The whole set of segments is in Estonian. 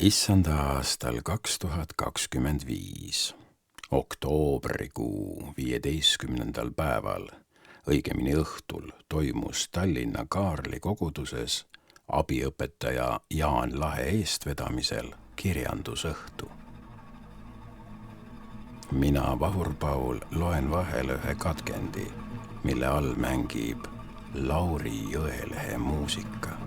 Issanda aastal 2025, oktoobrikuu 15. päeval, õigemini õhtul, toimus Tallinna Kaarli koguduses abiõpetaja Jaan Lahe eestvedamisel kirjandusõhtu. Mina, Vahur Paul, loen vahele ühe katkendi, mille all mängib Lauri Jõelehe muusika.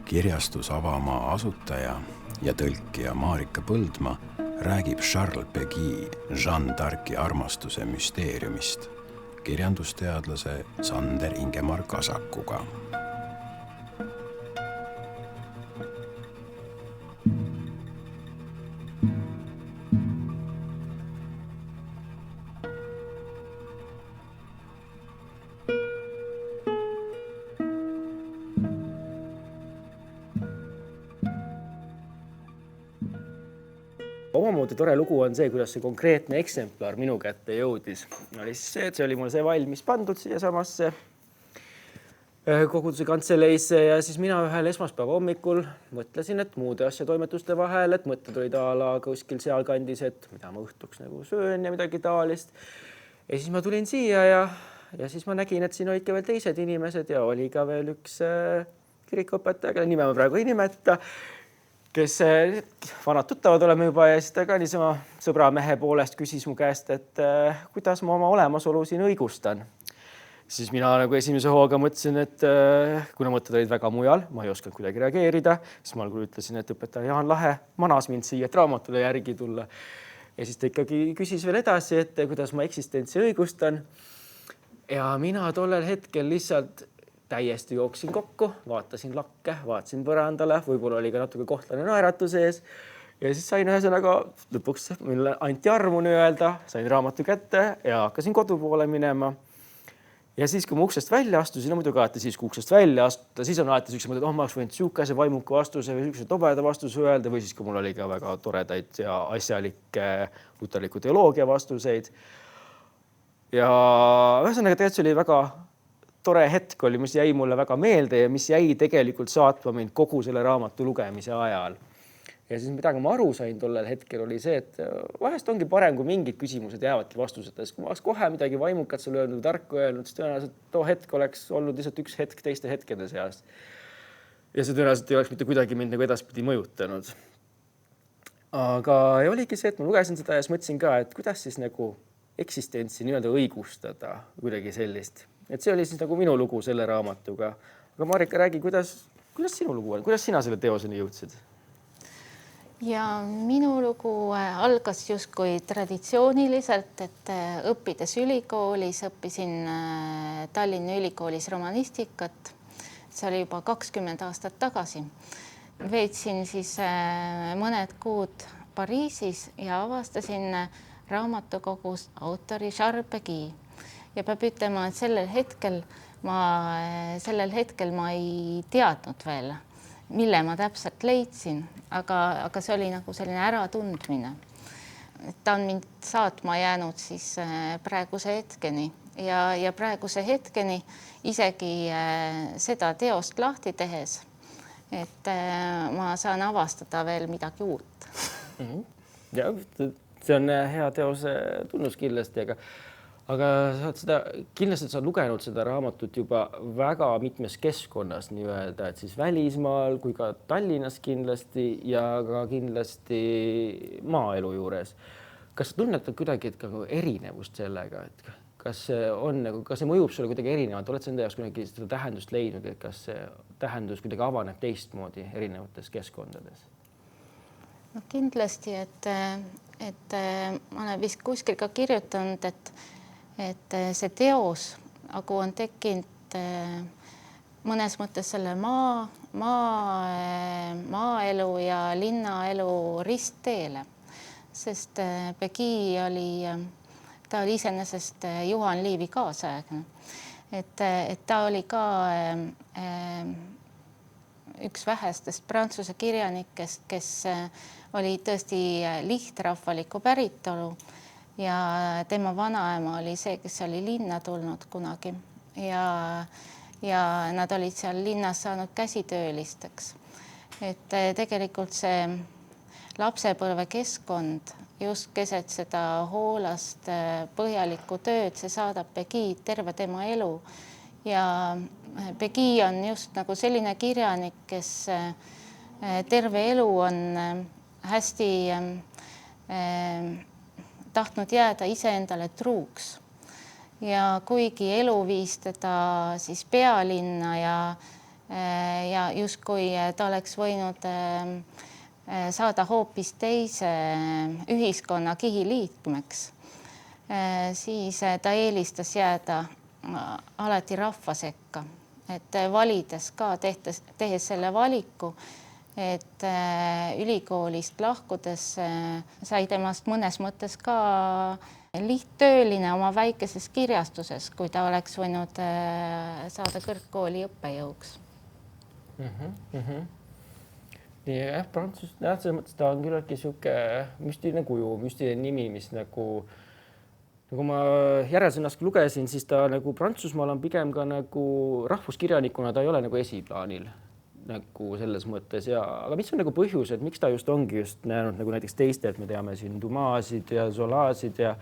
Kirjastus Avamaa asutaja ja tõlkija Marika Põldma räägib Charles Péguy Jeanne d'Arci armastuse müsteeriumist kirjandusteadlase Sander Ingemar Kasakuga. Omamoodi tore lugu on see, kuidas see konkreetne eksemplar minu kätte jõudis. Oli siis see, et see oli mul see valmis pandud siia samasse koguduse kantseleisse ja siis mina ühel esmaspäeva hommikul mõtlesin, et muude asjatoimetuste vahel, et mõtted olid a la kuskil sealkandis, et mida ma õhtuks nagu söön ja midagi taolist. Ja siis ma tulin siia ja siis ma nägin, et siin olid ka veel teised inimesed ja oli ka veel üks kirikuõpetaja, kelle nime ma praegu ei nimeta, kes vanad tuttavad oleme juba ja siis ta ka niisama sõbramehe poolest küsis mu käest, et kuidas ma oma olemasolu siin õigustan. Siis mina nagu esimese hooga mõtlesin, et kuna mõtted olid väga mujal, ma ei osanud kuidagi reageerida, siis ma algul ütlesin, et õpetaja Jaan Lahe manas mind siia, et raamatule järgi tulla. Ja siis ta ikkagi küsis veel edasi, et kuidas ma eksistentsi õigustan. Ja mina tollel hetkel lihtsalt täiesti jooksin kokku, vaatasin lakke, vaatasin põrandale, võib-olla oli ka natuke kohtlane naeratus ees ja siis sain ühesõnaga lõpuks mille anti armu öelda, sain raamatu kätte ja hakkasin kodu poole minema. Ja siis, kui ma uksest välja astusin, muidugi alati siis, kui uksest välja astuda, siis on alati siukse mõte, et ma oleks võinud siukese vaimuka vastuse või siukse tobeda vastuse öelda või siis, kui mul oli ka väga toredaid ja asjalikke luterliku teoloogia vastuseid. Ja ühesõnaga tegelikult see oli väga tore hetk oli, mis jäi mulle väga meelde ja mis jäi tegelikult saatma mind kogu selle raamatu lugemise ajal. Ja siis midagi ma aru sain tollel hetkel oli see, et vahest ongi parem, kui mingid küsimused jäävadki vastuseta. Kui ma oleks kohe midagi vaimukat seal öelnud, tarku öelnud, siis tõenäoliselt too hetk oleks olnud lihtsalt üks hetk teiste hetkede seas. Ja see tõenäoliselt ei oleks mitte kuidagi mind nagu edaspidi mõjutanud. Aga oligi see, et ma lugesin seda ja siis mõtlesin ka, et kuidas siis nagu eksistentsi nii-öelda õigustada kuidagi sellist. Et see oli siis nagu minu lugu selle raamatuga. Aga Marika, räägi, kuidas sinu lugu on? Kuidas sina selle teoseni jõudsid? Ja minu lugu algas justkui traditsiooniliselt, et õppides ülikoolis, õppisin Tallinna ülikoolis romanistikat. See oli juba 20 aastat tagasi. Veetsin siis mõned kuud Pariisis ja avastasin raamatukogus autori Charles Péguy. Ja peab ütlema, et sellel hetkel ma ei teadnud veel, mille ma täpselt leidsin, aga see oli nagu selline äratundmine. Ta on mind saatma jäänud siis praeguse hetkeni ja praeguse hetkeni isegi seda teost lahti tehes, et ma saan avastada veel midagi uut. Ja, see on hea teose tunnus kindlasti, aga kindlasti sa lugenud seda raamatut juba väga mitmes keskkonnas nii-öelda, et siis välismaal kui ka Tallinnas kindlasti ja ka kindlasti maaelu juures. Kas sa tunnetad kuidagi erinevust sellega, et kas see mõjub sulle kuidagi erinevalt? Oled sa enda jaoks kuidagi seda tähendust leidnud, et kas see tähendus kuidagi avaneb teistmoodi erinevates keskkondades? No kindlasti, et ma olen vist kuskil ka kirjutanud, et see teos nagu on tekkinud mõnes mõttes selle maaelu ja linnaelu ristteele, sest Péguy ta oli iseenesest Juhan Liivi kaasaegne, et ta oli ka üks vähestest prantsuse kirjanikest, kes oli tõesti lihtrahvaliku päritolu ja tema vanaema oli see, kes oli linna tulnud kunagi ja nad olid seal linnas saanud käsitöölisteks. et tegelikult see lapsepõlvekeskkond just keset seda hoolast põhjalikku tööd, see saadab Pegue'd terve tema elu ja Pegues on just nagu selline kirjanik, kes terve elu on hästi tahtnud jääda iseendale truuks ja kuigi elu viis teda siis pealinna ja justkui ta oleks võinud saada hoopis teise ühiskonna kihiliikmeks, siis ta eelistas jääda alati rahva sekka, et valides ka tehes selle valiku, et ülikoolist lahkudes sai temast mõnes mõttes ka lihttööline oma väikeses kirjastuses, kui ta oleks võinud saada kõrgkooli õppejõuks. Jah, Prantsus, selles mõttes ta on küllaltki sihuke müstiline kuju, müstiline nimi, mis nagu ma järelsõnast lugesin, siis ta nagu Prantsusmaal on pigem ka nagu rahvuskirjanikuna, ta ei ole nagu esiplaanil nagu selles mõttes aga mis on nagu põhjus, et miks ta just ongi just näinud nagu näiteks teiste, et me teame siin Dumasid ja Zolasid ja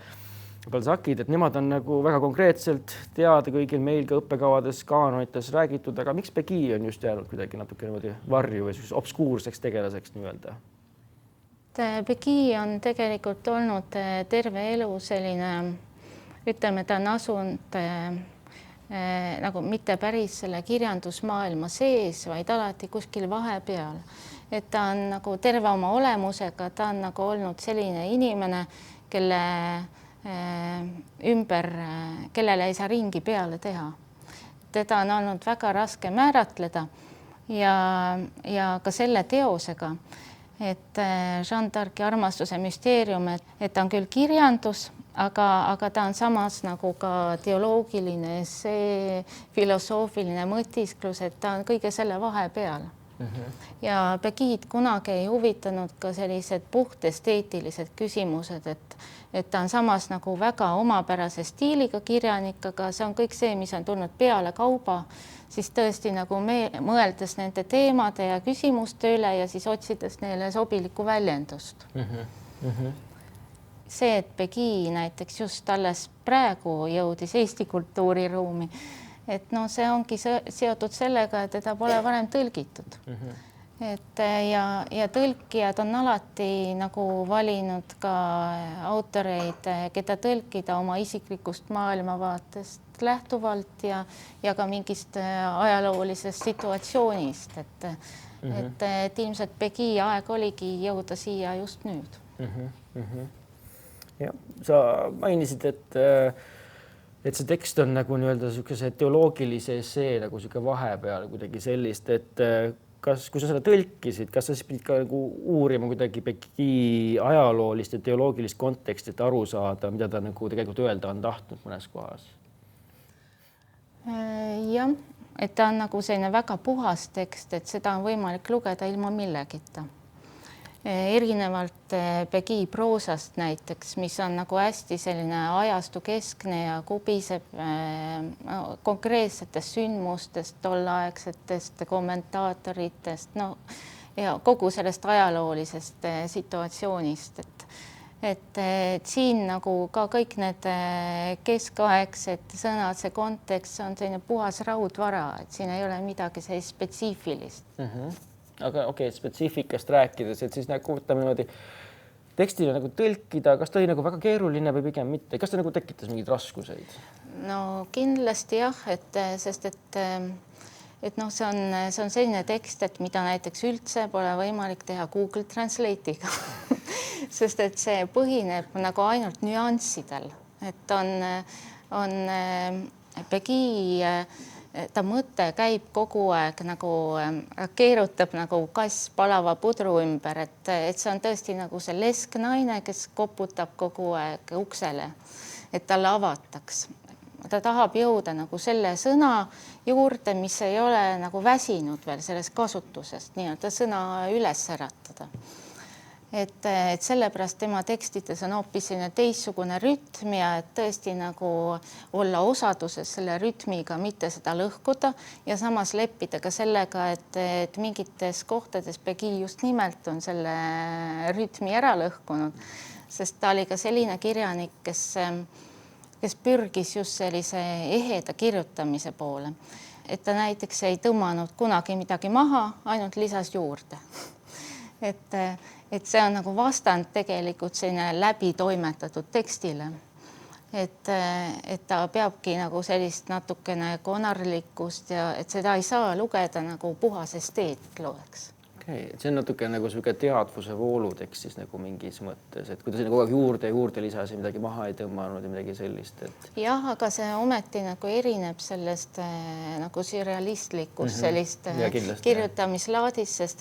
Balzacid, et nemad on nagu väga konkreetselt teada kõigil meil ka õppekavades, kaanonites räägitud, aga miks Pegues on just jäänud kuidagi natuke niimoodi varju või obskuurseks tegelaseks nii-öelda? Pegues on tegelikult olnud terve elu selline, ütleme, ta on asunud nagu mitte päris selle kirjandusmaailma sees, vaid alati kuskil vahepeal. Et ta on nagu terve oma olemusega, ta on nagu olnud selline inimene, kelle ümber, kellele ei saa ringi peale teha. Teda on olnud väga raske määratleda ja ka selle teosega, et Jeanne d'Arci armastuse müsteerium, et ta on küll kirjandus, aga ta on samas nagu ka teoloogiline, see filosoofiline mõtisklus, et ta on kõige selle vahepeal. Ja Pegue'd kunagi ei huvitanud ka sellised puht esteetilised küsimused, et ta on samas nagu väga omapärase stiiliga kirjanik, aga see on kõik see, mis on tulnud peale kauba, siis tõesti nagu mõeldes nende teemade ja küsimuste üle ja siis otsides neile sobilikku väljendust. See, et Pegues näiteks just alles praegu jõudis Eesti kultuuriruumi, et no see ongi seotud sellega, et teda pole varem tõlgitud. Et ja tõlkijad on alati nagu valinud ka autoreid, keda tõlkida oma isiklikust maailmavaatest lähtuvalt ja ka mingist ajaloolisest situatsioonist, et ilmselt Pegues aeg oligi jõuda siia just nüüd. Ja, sa mainisid, et see tekst on nagu nii-öelda niisuguse teoloogilise essee nagu niisugune vahepeal kuidagi sellist, et kui sa seda tõlkisid, kas sa siis pidid ka nagu uurima kuidagi Pegues ajaloolist ja teoloogilist konteksti, et aru saada, mida ta nagu tegelikult öelda on tahtnud mõnes kohas? Jah, et ta on nagu selline väga puhas tekst, et seda on võimalik lugeda ilma millegita. Erinevalt Pegues proosast näiteks, mis on nagu hästi selline ajastu keskne ja kubiseb konkreetsetest sündmustest, tolleaegsetest kommentaatoritest, ja kogu sellest ajaloolisest situatsioonist, et siin nagu ka kõik need keskaegsed sõnad, see kontekst on selline puhas raudvara, et siin ei ole midagi sellist spetsiifilist. Aga spetsiifikast rääkides, et siis nagu võtame niimoodi tekstile nagu tõlkida, kas ta oli nagu väga keeruline või pigem mitte? Kas ta nagu tekitas mingeid raskuseid? No kindlasti jah, sest no see on selline tekst, et mida näiteks üldse pole võimalik teha Google Translate'iga, sest et see põhineb nagu ainult nüanssidel, et on Pegues ta mõte käib kogu aeg nagu keerutab nagu kass palava pudru ümber, et see on tõesti nagu see lesknaine, kes koputab kogu aeg uksele, et talle avataks. Ta tahab jõuda nagu selle sõna juurde, mis ei ole nagu väsinud veel sellest kasutusest, nii-öelda sõna üles äratada. et sellepärast tema tekstides on hoopis selline teistsugune rütm ja et tõesti nagu olla osaduses selle rütmiga, mitte seda lõhkuda ja samas leppida ka sellega, et mingites kohtades Pegi just nimelt on selle rütmi ära lõhkunud, sest ta oli ka selline kirjanik, kes pürgis just sellise eheda kirjutamise poole, et ta näiteks ei tõmmanud kunagi midagi maha, ainult lisas juurde. Et see on nagu vastand tegelikult selline läbi toimetatud tekstile. Et ta peabki nagu sellist natukene konarlikkust ja et seda ei saa lugeda nagu puhas esteet loeks. Okay. See on natuke nagu selline teadvuse voolutekst siis nagu mingis mõttes, et kui ta kogu aeg juurde lisas ja midagi maha ei tõmmanud ja midagi sellist. Jah, aga see ometi nagu erineb sellest nagu sürrealistlikust sellist kirjutamislaadist, sest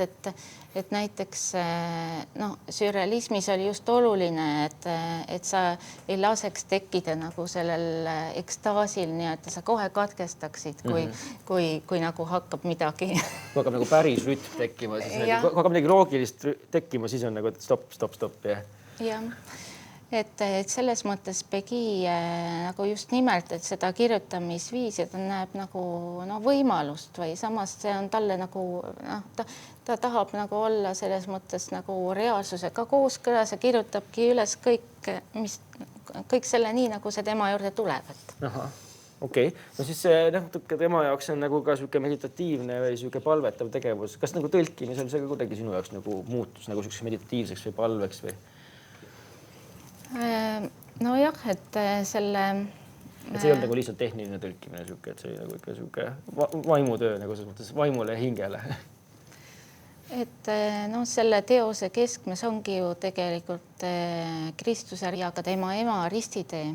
et näiteks sürrealismis oli just oluline, et sa ei laseks tekkida nagu sellel ekstaasil, nii et sa kohe katkestaksid, kui nagu hakkab midagi. Kui hakkab nagu päris rütm tekkima, siis kui hakkab midagi loogilist tekkima, siis on nagu stopp. Jah, et selles mõttes Pegi nagu just nimelt, et seda kirjutamisviisi ta näeb nagu võimalust või samas see on talle nagu ta tahab nagu olla selles mõttes nagu reaalsusega kooskõlas ja kirjutabki üles kõik selle nii, nagu see tema juurde tuleb. Aha. Okei. No siis tema jaoks on nagu ka selline meditatiivne või selline palvetav tegevus. Kas nagu tõlkimisel see ka kuidagi sinu jaoks nagu muutus nagu selliseks meditatiivseks või palveks või? Nojah, et selle... Et see ei olnud nagu lihtsalt tehniline tõlkimine, et see oli nagu ikka selline vaimutöö nagu selles mõttes vaimule ja hingele. Et selle teose keskmes ongi ju tegelikult Kristuse ja ka tema ema ristitee,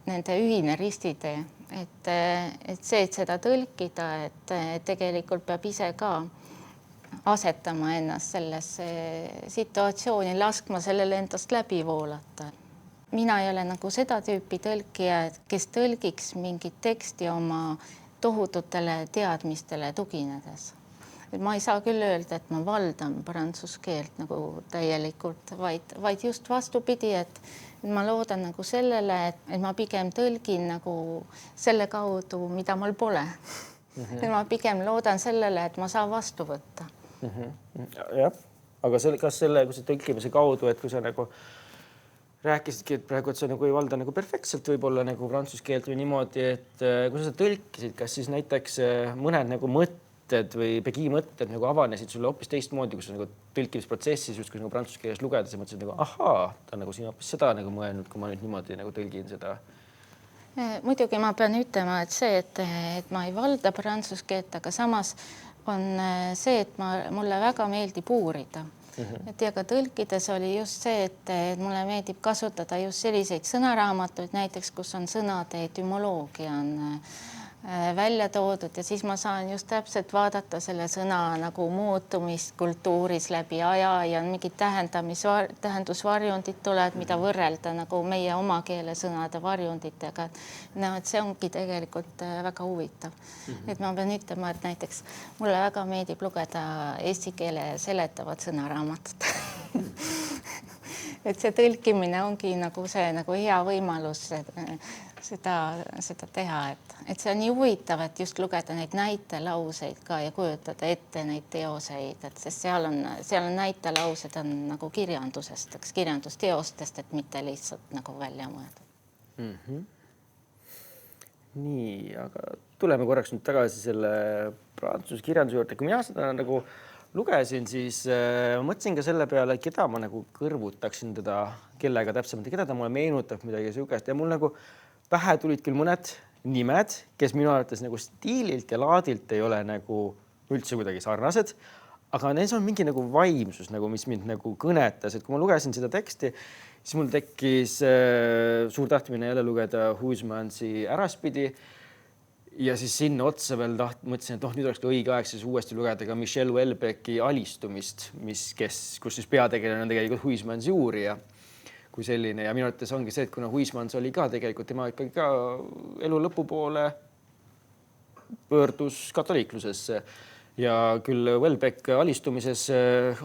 nende ühine ristitee. Et see, et seda tõlkida, et tegelikult peab ise ka asetama ennast sellesse situatsiooni, laskma sellele endast läbi voolata. Mina ei ole nagu seda tüüpi tõlkija, kes tõlgiks mingit teksti oma tohututele teadmistele tuginedes. Ma ei saa küll öelda, et ma valdan prantsuse keelt nagu täielikult, vaid just vastupidi, et ma loodan nagu sellele, et ma pigem tõlgin nagu selle kaudu, mida mul pole. Ma pigem loodan sellele, et ma saan vastu võtta. Jah, aga kas selle, kui sa tõlkimise kaudu, et kui sa nagu rääkisidki, et praegu, et sa nagu ei valda nagu perfektselt võib-olla nagu prantsuse keelt või niimoodi, et kui sa tõlkisid, kas siis näiteks mõned nagu mõtted või Pegi mõtted nagu avanesid sulle hoopis teistmoodi, kus sa nagu tõlkimisprotsessis justkui nagu prantsuse keeles lugedes ja mõtlesid nagu ahaa, ta on nagu siin hoopis seda nagu mõelnud, kui ma nüüd niimoodi nagu tõlgin seda. Muidugi ma pean ütlema, et see, et ma ei valda prantsuse keelt, aga samas on see, et mulle väga meeldib uurida. Et ja ka tõlkides oli just see, et mulle meeldib kasutada just selliseid sõnaraamatuid, näiteks kus on sõnade etümoloogia on välja toodud ja siis ma saan just täpselt vaadata selle sõna nagu muutumist kultuuris läbi aja ja mingid tähendusvarjundid tulevad, mida võrrelda nagu meie oma keele sõnade varjunditega. Et see ongi tegelikult väga huvitav. Et ma pean ütlema, et näiteks mulle väga meeldib lugeda eesti keele seletavad sõnaraamatut. Et see tõlkimine ongi nagu see nagu hea võimalus seda teha, et see on nii huvitav, et just lugeda neid näitelauseid ka ja kujutada ette neid teoseid, et sest seal on näitelaused on nagu kirjandusest, kirjandusteostest, et mitte lihtsalt nagu välja mõeldud. Nii, aga tuleme korraks nüüd tagasi selle prantsuse kirjanduse juurde. Kui mina seda nagu lugesin, siis mõtlesin ka selle peale, keda ma nagu kõrvutaksin teda, kellega täpsemalt ja keda ta mulle meenutab midagi sugust ja mul nagu pähe tulid küll mõned nimed, kes minu arvates nagu stiililt ja laadilt ei ole nagu üldse kuidagi sarnased, aga neis on mingi nagu vaimsus, nagu, mis mind nagu kõnetas, et kui ma lugesin seda teksti, siis mul tekkis suur tahtmine jälle lugeda Huysmansi Äraspidi ja siis sinna otsa veel mõtlesin, et nüüd oleks ka õige aeg siis uuesti lugeda ka Michel Houellebecqi Alistumist, kus siis peategelane on tegelikult Huysmansi uurija kui selline ja minu arvates ongi see, et kuna Huysmans oli ka tegelikult tema ikkagi ka elu lõpupoole pöördus katoliiklusesse, ja küll Welbeck alistumises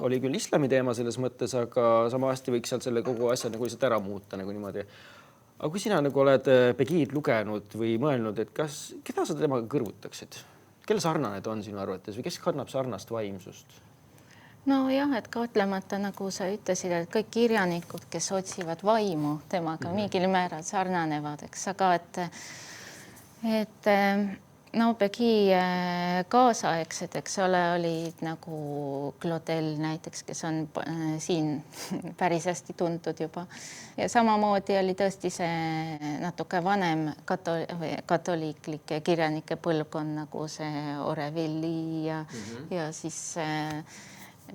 oli küll islami teema selles mõttes, aga sama hästi võiks sealt selle kogu asja nagu lihtsalt ära muuta nagu niimoodi. Aga kui sina nagu oled Pegue'd lugenud või mõelnud, et keda sa temaga kõrvutaksid? Kelle sarnane ta on sinu arvates või kes kannab sarnast vaimsust? No jah, et kahtlemata nagu sa ütlesid, et kõik kirjanikud, kes otsivad vaimu temaga mingil määral sarnanevad, eks, aga et no Pegui kaasaegsed, eks ole, olid nagu Claudel näiteks, kes on siin päris hästi tuntud juba. Ja samamoodi oli tõesti see natuke vanem katoliiklike kirjanike põlvkond nagu see Aurevilly ja siis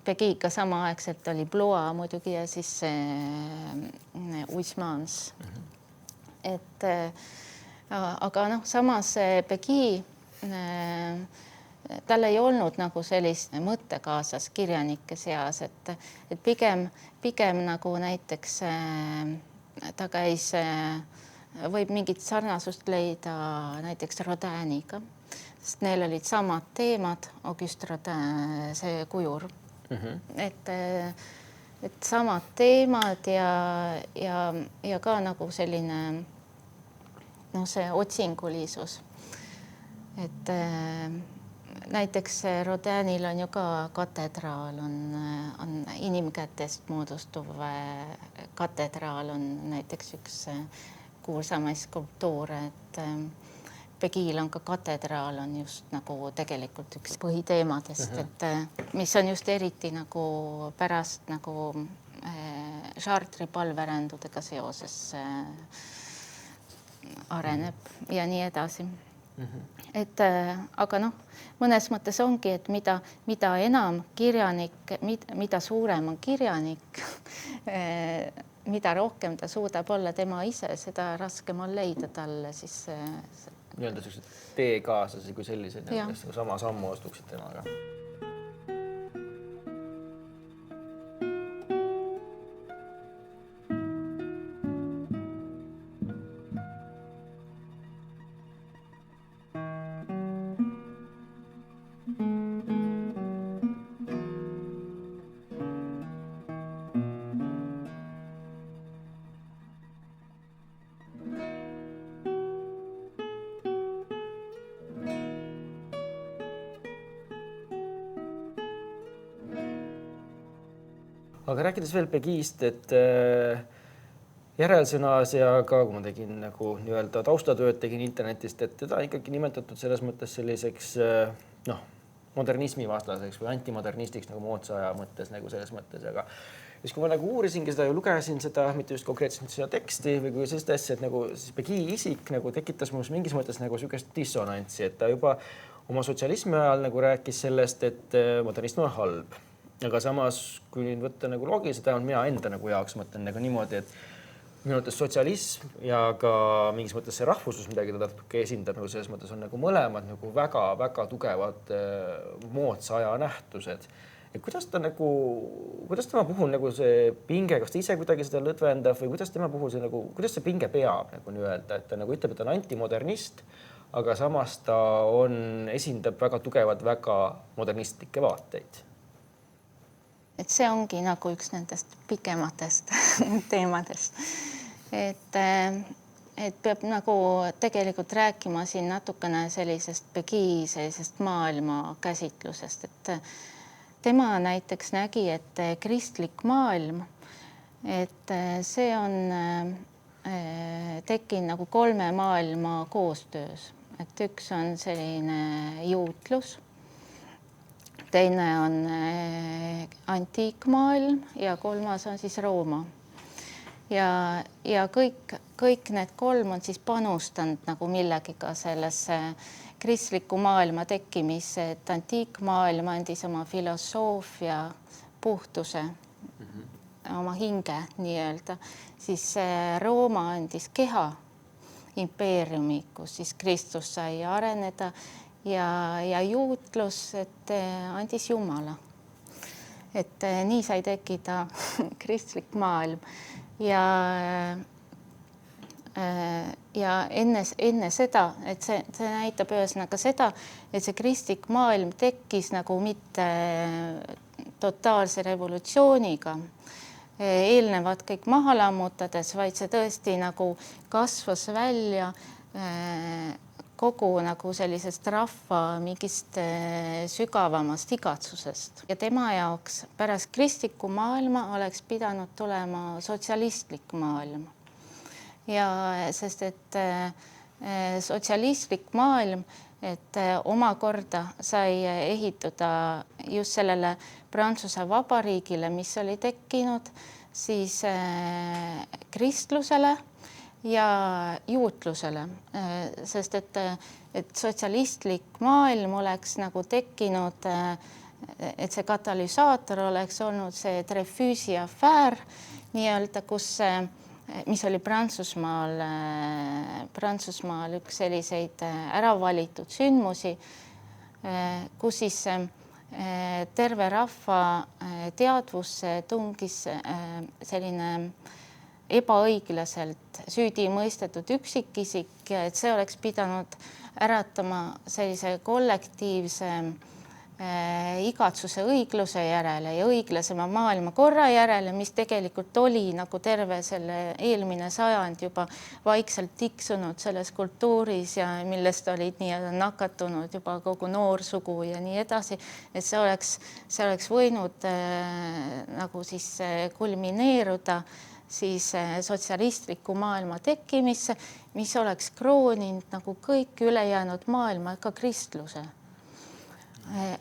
Pegui'ga samaaegselt oli Blois muidugi ja siis Huysmans. Et aga noh, samas Pegui, tal ei olnud nagu sellist mõttekaasas kirjanike seas, et pigem nagu näiteks ta käis, võib mingit sarnasust leida näiteks Rodiniga, sest neil olid samad teemad, Auguste Rodin, see kujur. Et samad teemad ja ka nagu selline no see otsingulisus. Et näiteks Rodinil on ju ka katedraal, on inimkätest moodustuv katedraal, on näiteks üks kuulsamaid skulptuure, et Pegui'l on ka katedraal, on just nagu tegelikult üks põhiteemadest, et mis on just eriti nagu pärast nagu Chartre'i palverändudega seoses areneb ja nii edasi. Et aga noh, mõnes mõttes ongi, et mida enam kirjanik, mida suurem on kirjanik, mida rohkem ta suudab olla tema ise, seda raskem on leida talle siis nii-öelda sellised teekaaslasi kui sellised, kes sama sammu astuksid temaga. Aga rääkides veel Pegui'st, et järelsõnas ja ka kui ma tegin nagu nii-öelda taustatööd tegin internetist, et teda ikkagi nimetatud selles mõttes selliseks modernismi vastaseks või antimodernistiks nagu moodsa aja mõttes nagu selles mõttes, aga siis kui ma nagu uurisingi seda ja lugesin seda, mitte just konkreetselt seda teksti või kui sellist asja, et nagu Pegui isik nagu tekitas minus mingis mõttes nagu sükest dissonantsi, et ta juba oma sotsialismi ajal nagu rääkis sellest, et modernism on halb. Aga samas, kui nüüd võtta nagu loogiliselt, vähemalt mina enda nagu jaoks mõtlen nagu niimoodi, et minu mõttes sotsialism ja ka mingis mõttes see rahvuslus, midagi ta natuke esindab, nagu selles mõttes on nagu mõlemad nagu väga-väga tugevad moodsa aja nähtused. Ja kuidas tema puhul nagu see pinge, kas ta ise kuidagi seda lõdvendab või kuidas tema puhul see nagu, kuidas see pinge peab nagu nii-öelda, et ta nagu ütleb, et ta on antimodernist, aga samas ta esindab väga tugevad, väga modernistlikke vaateid. Et see ongi nagu üks nendest pikematest teemadest. Et peab nagu tegelikult rääkima siin natukene sellisest Pegui sellisest maailma käsitlusest, et tema näiteks nägi, et kristlik maailm, et see on tekkinud nagu kolme maailma koostöös, et üks on selline juutlus, teine on antiikmaailm ja kolmas on siis Rooma. Ja kõik need kolm on siis panustanud nagu millegiga sellesse kristliku maailma tekkimisse, et antiikmaailm andis oma filosoofia puhtuse, oma hinge nii-öelda, siis Rooma andis keha impeeriumi, kus siis Kristus sai areneda ja juutlus, et andis Jumala. Et nii sai tekkida kristlik maailm ja ja enne seda, et see näitab ühesõnaga seda, et see kristlik maailm tekkis nagu mitte totaalse revolutsiooniga, eelnevad kõik maha lammutades, vaid see tõesti nagu kasvas välja kogu nagu sellisest rahva mingist sügavamast igatsusest. Ja tema jaoks pärast kristlikku maailma oleks pidanud tulema sotsialistlik maailm. Ja sest, et sotsialistlik maailm, et omakorda sai ehituda just sellele Prantsuse vabariigile, mis oli tekkinud, siis kristlusele ja juutlusele, sest et sotsialistlik maailm oleks nagu tekkinud, et see katalüsaator oleks olnud see Dreyfusi afäär nii-öelda, mis oli Prantsusmaal üks selliseid ära valitud sündmusi, kus siis terve rahva teadvusse tungis selline ebaõiglaselt süüdi mõistetud üksikisik ja et see oleks pidanud äratama sellise kollektiivse igatsuse õigluse järele ja õiglasema maailmakorra järele, mis tegelikult oli nagu terve selle eelmine sajand juba vaikselt tiksunud selles kultuuris ja millest olid nii nakatunud juba kogu noorsugu ja nii edasi, et see oleks võinud nagu siis kulmineeruda siis sotsialistliku maailma tekkimisse, mis oleks krooninud nagu kõik ülejäänud maailma, ka kristluse.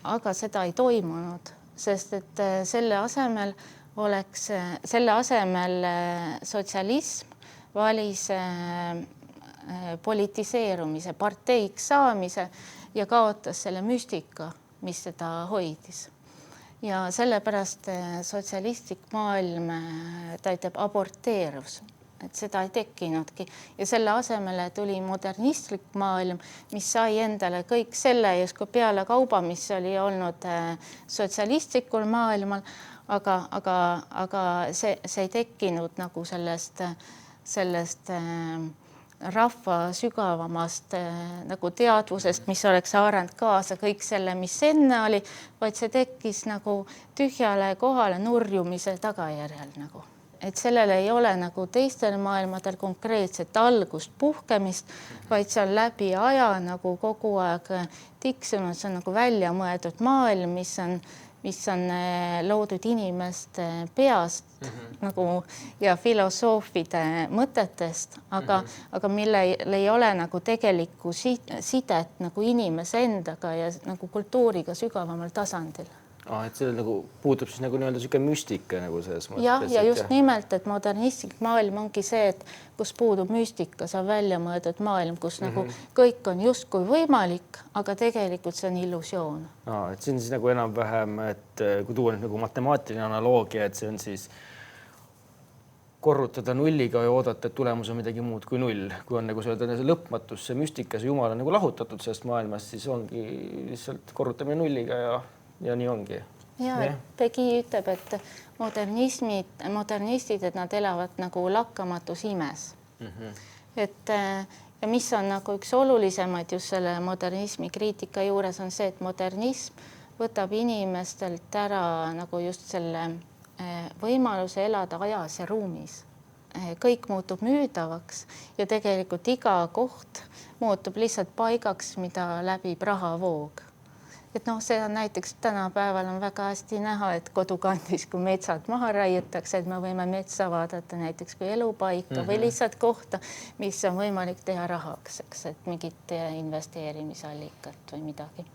Aga seda ei toimunud, sest et selle asemel sotsialism valis politiseerumise, parteiks saamise ja kaotas selle müstika, mis seda hoidis. Ja sellepärast sotsialistlik maailm, ta ütleb, aborteerus. Et seda ei tekkinudki ja selle asemele tuli modernistlik maailm, mis sai endale kõik selle justkui peale kauba, mis oli olnud sotsialistlikul maailmal, aga see ei tekkinud nagu sellest rahva sügavamast nagu teadvusest, mis oleks haaranud kaasa kõik selle, mis enne oli, vaid see tekkis nagu tühjale kohale nurjumise tagajärjel nagu. Et sellel ei ole nagu teistel maailmadel konkreetset algust puhkemist, vaid see on läbi aja nagu kogu aeg tiksunud, see on nagu välja mõeldud maailm, mis on loodud inimeste peast nagu ja filosoofide mõtetest, aga millel ei ole nagu tegelikku sidet nagu inimese endaga ja nagu kultuuriga sügavamal tasandil. Et see nagu puutub siis nagu nii-öelda selline müstika nagu selles mõttes. Ja just nimelt, et modernistlik maailm ongi see, et kus puudub müstika, see on välja mõeldud maailm, kus nagu kõik on justkui võimalik, aga tegelikult see on illusioon. Et see on siis nagu enam-vähem, et kui tuua nüüd nagu matemaatiline analoogia, et see on siis korrutada nulliga ja oodata, et tulemus on midagi muud kui null. Kui on nagu see lõpmatus, see müstika, see jumal on nagu lahutatud sellest maailmast, siis ongi lihtsalt korrutamine nulliga ja nii ongi. Ja Pegi ütleb, et modernistid, et nad elavad nagu lakkamatus imes. Ja mis on nagu üks olulisemaid just selle modernismi kriitika juures on see, et modernism võtab inimestelt ära nagu just selle võimaluse elada ajas ja ruumis. Kõik muutub müüdavaks ja tegelikult iga koht muutub lihtsalt paigaks, mida läbib rahavoog. Et see on näiteks tänapäeval on väga hästi näha, et kodukandis, kui metsad maha raiutakse, et me võime metsa vaadata näiteks kui elupaika või lihtsalt kohta, mis on võimalik teha rahaks, et mingit investeerimisallikat või midagi.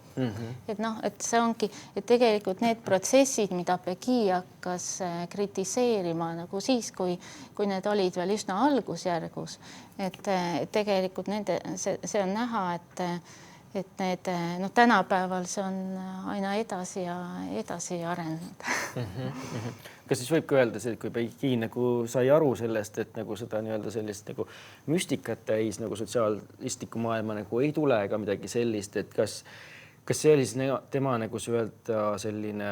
Et see ongi, et tegelikult need protsessid, mida Pegi hakkas kritiseerima nagu siis, kui need olid veel üsna algusjärgus, et tegelikult see on näha, et need tänapäeval see on aina edasi ja edasi arenenud. Kas siis võibki öelda, et kui Pegi nagu sai aru sellest, et nagu seda nii-öelda sellist nagu müstikat täis nagu sotsialistliku maailma nagu ei tule ega midagi sellist, et kas kas see oli siis tema nagu öelda selline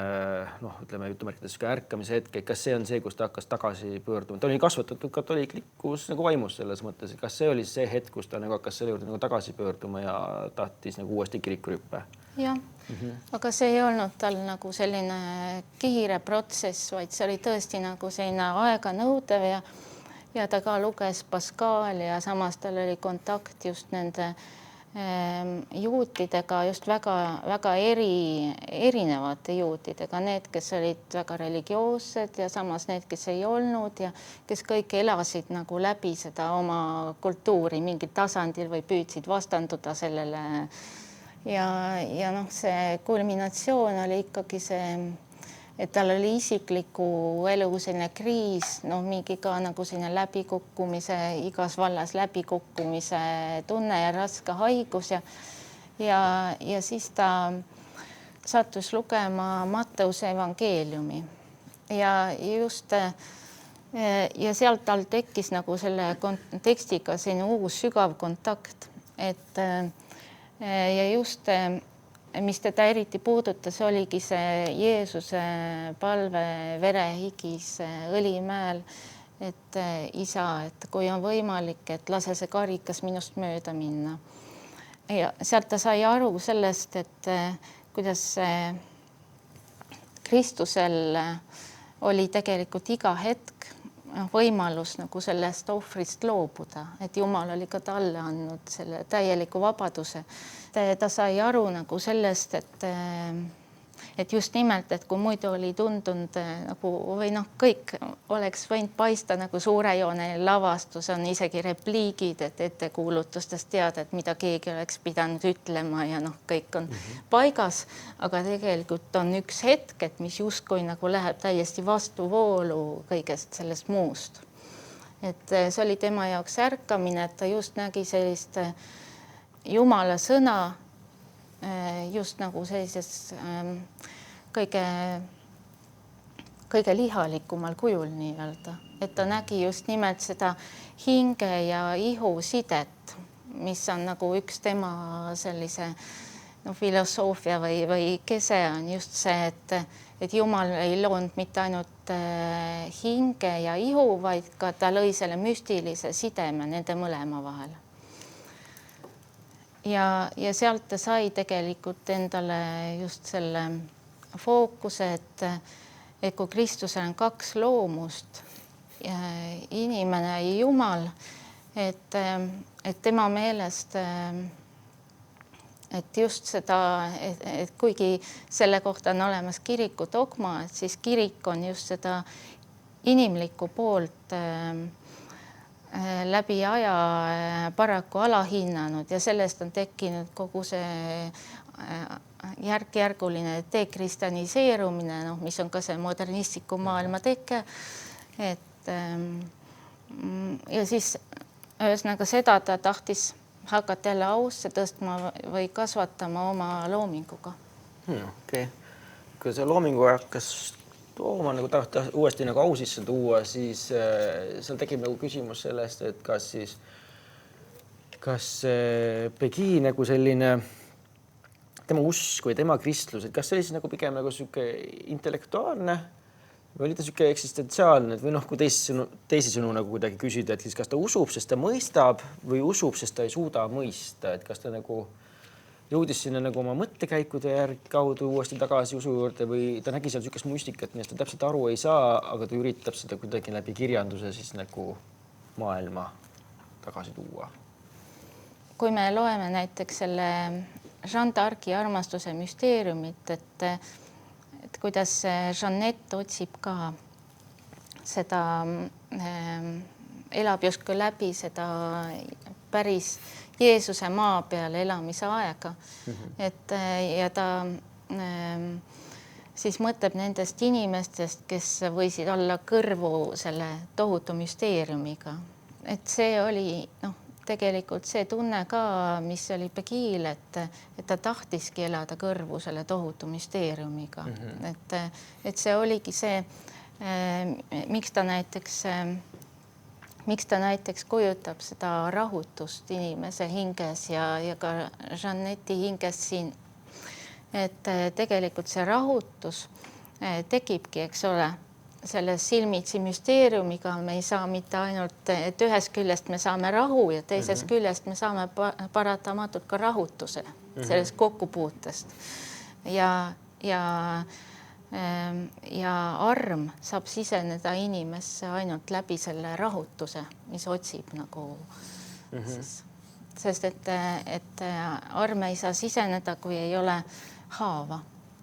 ütleme jutumärkides ärkamise hetk, kas see on see, kus ta hakkas tagasi pöörduma? Ta oli kasvatatud katoliiklikus nagu vaimus selles mõttes, kas see oli see hetk, kus ta nagu hakkas selle juurde nagu tagasi pöörduma ja tahtis nagu uuesti kirikurüppe? Jah, aga see ei olnud tal nagu selline kiire protsess, vaid see oli tõesti nagu selline aega nõudev ja ta ka luges Pascali ja samas tal oli kontakt just nende juutidega, just väga erinevate juutidega, need, kes olid väga religioossed ja samas need, kes ei olnud ja kes kõik elasid nagu läbi seda oma kultuuri mingil tasandil või püüdsid vastanduda sellele. Ja see kulminatsioon oli ikkagi see, et tal oli isikliku elu selline kriis, mingi ka nagu selline läbikukkumise, igas vallas läbikukkumise tunne ja raske haigus ja siis ta sattus lugema Matteuse evangeeliumi ja just ja sealt tal tekkis nagu selle tekstiga selline uus sügav kontakt, et ja just mis teda eriti puudutas, oligi see Jeesuse palve verehigis Õlimäel, et isa, et kui on võimalik, et lase see karikas minust mööda minna. Ja sealt ta sai aru sellest, et kuidas Kristusel oli tegelikult iga hetk võimalus nagu sellest ohvrist loobuda, et Jumal oli ka talle andnud selle täieliku vabaduse. Ta sai aru nagu sellest, et just nimelt, et kui muidu oli tundunud nagu või kõik oleks võinud paista nagu suurejooneline lavastus, on isegi repliigid, et ettekuulutustest teada, et mida keegi oleks pidanud ütlema ja kõik on paigas, aga tegelikult on üks hetk, et mis justkui nagu läheb täiesti vastuvoolu kõigest sellest muust. Et see oli tema jaoks ärkamine, et ta just nägi sellist Jumala sõna just nagu sellises kõige lihalikumal kujul nii-öelda, et ta nägi just nimelt seda hinge ja ihu sidet, mis on nagu üks tema sellise filosoofia või kese on just see, et Jumal ei loonud mitte ainult hinge ja ihu, vaid ka ta lõi selle müstilise sideme nende mõlema vahel. Ja sealt ta sai tegelikult endale just selle fookuse, et kui Kristusel on kaks loomust, inimene ja Jumal, et tema meelest, et just seda, et kuigi selle kohta on olemas kiriku dogma, et siis kirik on just seda inimlikku poolt läbi aja paraku alahinnanud ja sellest on tekkinud kogu see järk-järguline dekristaniseerumine, mis on ka see modernistliku maailma teke. Ja siis ühesõnaga seda ta tahtis hakata jälle ausse tõstma või kasvatama oma loominguga. Okei. Kui see loomingu hakkas tooma, nagu tahta uuesti nagu au sisse tuua, siis seal tekib nagu küsimus sellest, et kas Pegi nagu selline tema usk või tema kristlus, et kas see oli siis nagu pigem nagu siuke intellektuaalne või oli ta siuke eksistentsiaalne või kui teisisõnu nagu kuidagi küsida, et siis kas ta usub, sest ta mõistab või usub, sest ta ei suuda mõista, et kas ta nagu jõudis sinna nagu oma mõttekäikude järgi kaudu uuesti tagasi usu juurde või ta nägi seal siukest müstikat, millest ta täpselt aru ei saa, aga ta üritab seda kuidagi läbi kirjanduse siis nagu maailma tagasi tuua. Kui me loeme näiteks selle Jeanne d'Arci armastuse müsteeriumit, et kuidas Jeannette otsib ka seda, elab justkui läbi seda päris Jeesuse maa peal elamise aega, et ja ta siis mõtleb nendest inimestest, kes võisid olla kõrvu selle tohutu müsteeriumiga. Et see oli tegelikult see tunne ka, mis oli Pegil, et ta tahtiski elada kõrvu selle tohutu müsteeriumiga. Et see oligi see, miks ta näiteks kujutab seda rahutust inimese hinges ja ka Jeanneti hinges siin et tegelikult see rahutus tekibki, eks ole, selles silmitsi müsteeriumiga me ei saa mitte ainult, et ühest küljest me saame rahu ja teisest küljest me saame paratamatult ka rahutuse sellest kokkupuutest. Ja arm saab siseneda inimesse ainult läbi selle rahutuse, mis otsib nagu siis, sest et arm ei saa siseneda, kui ei ole haava.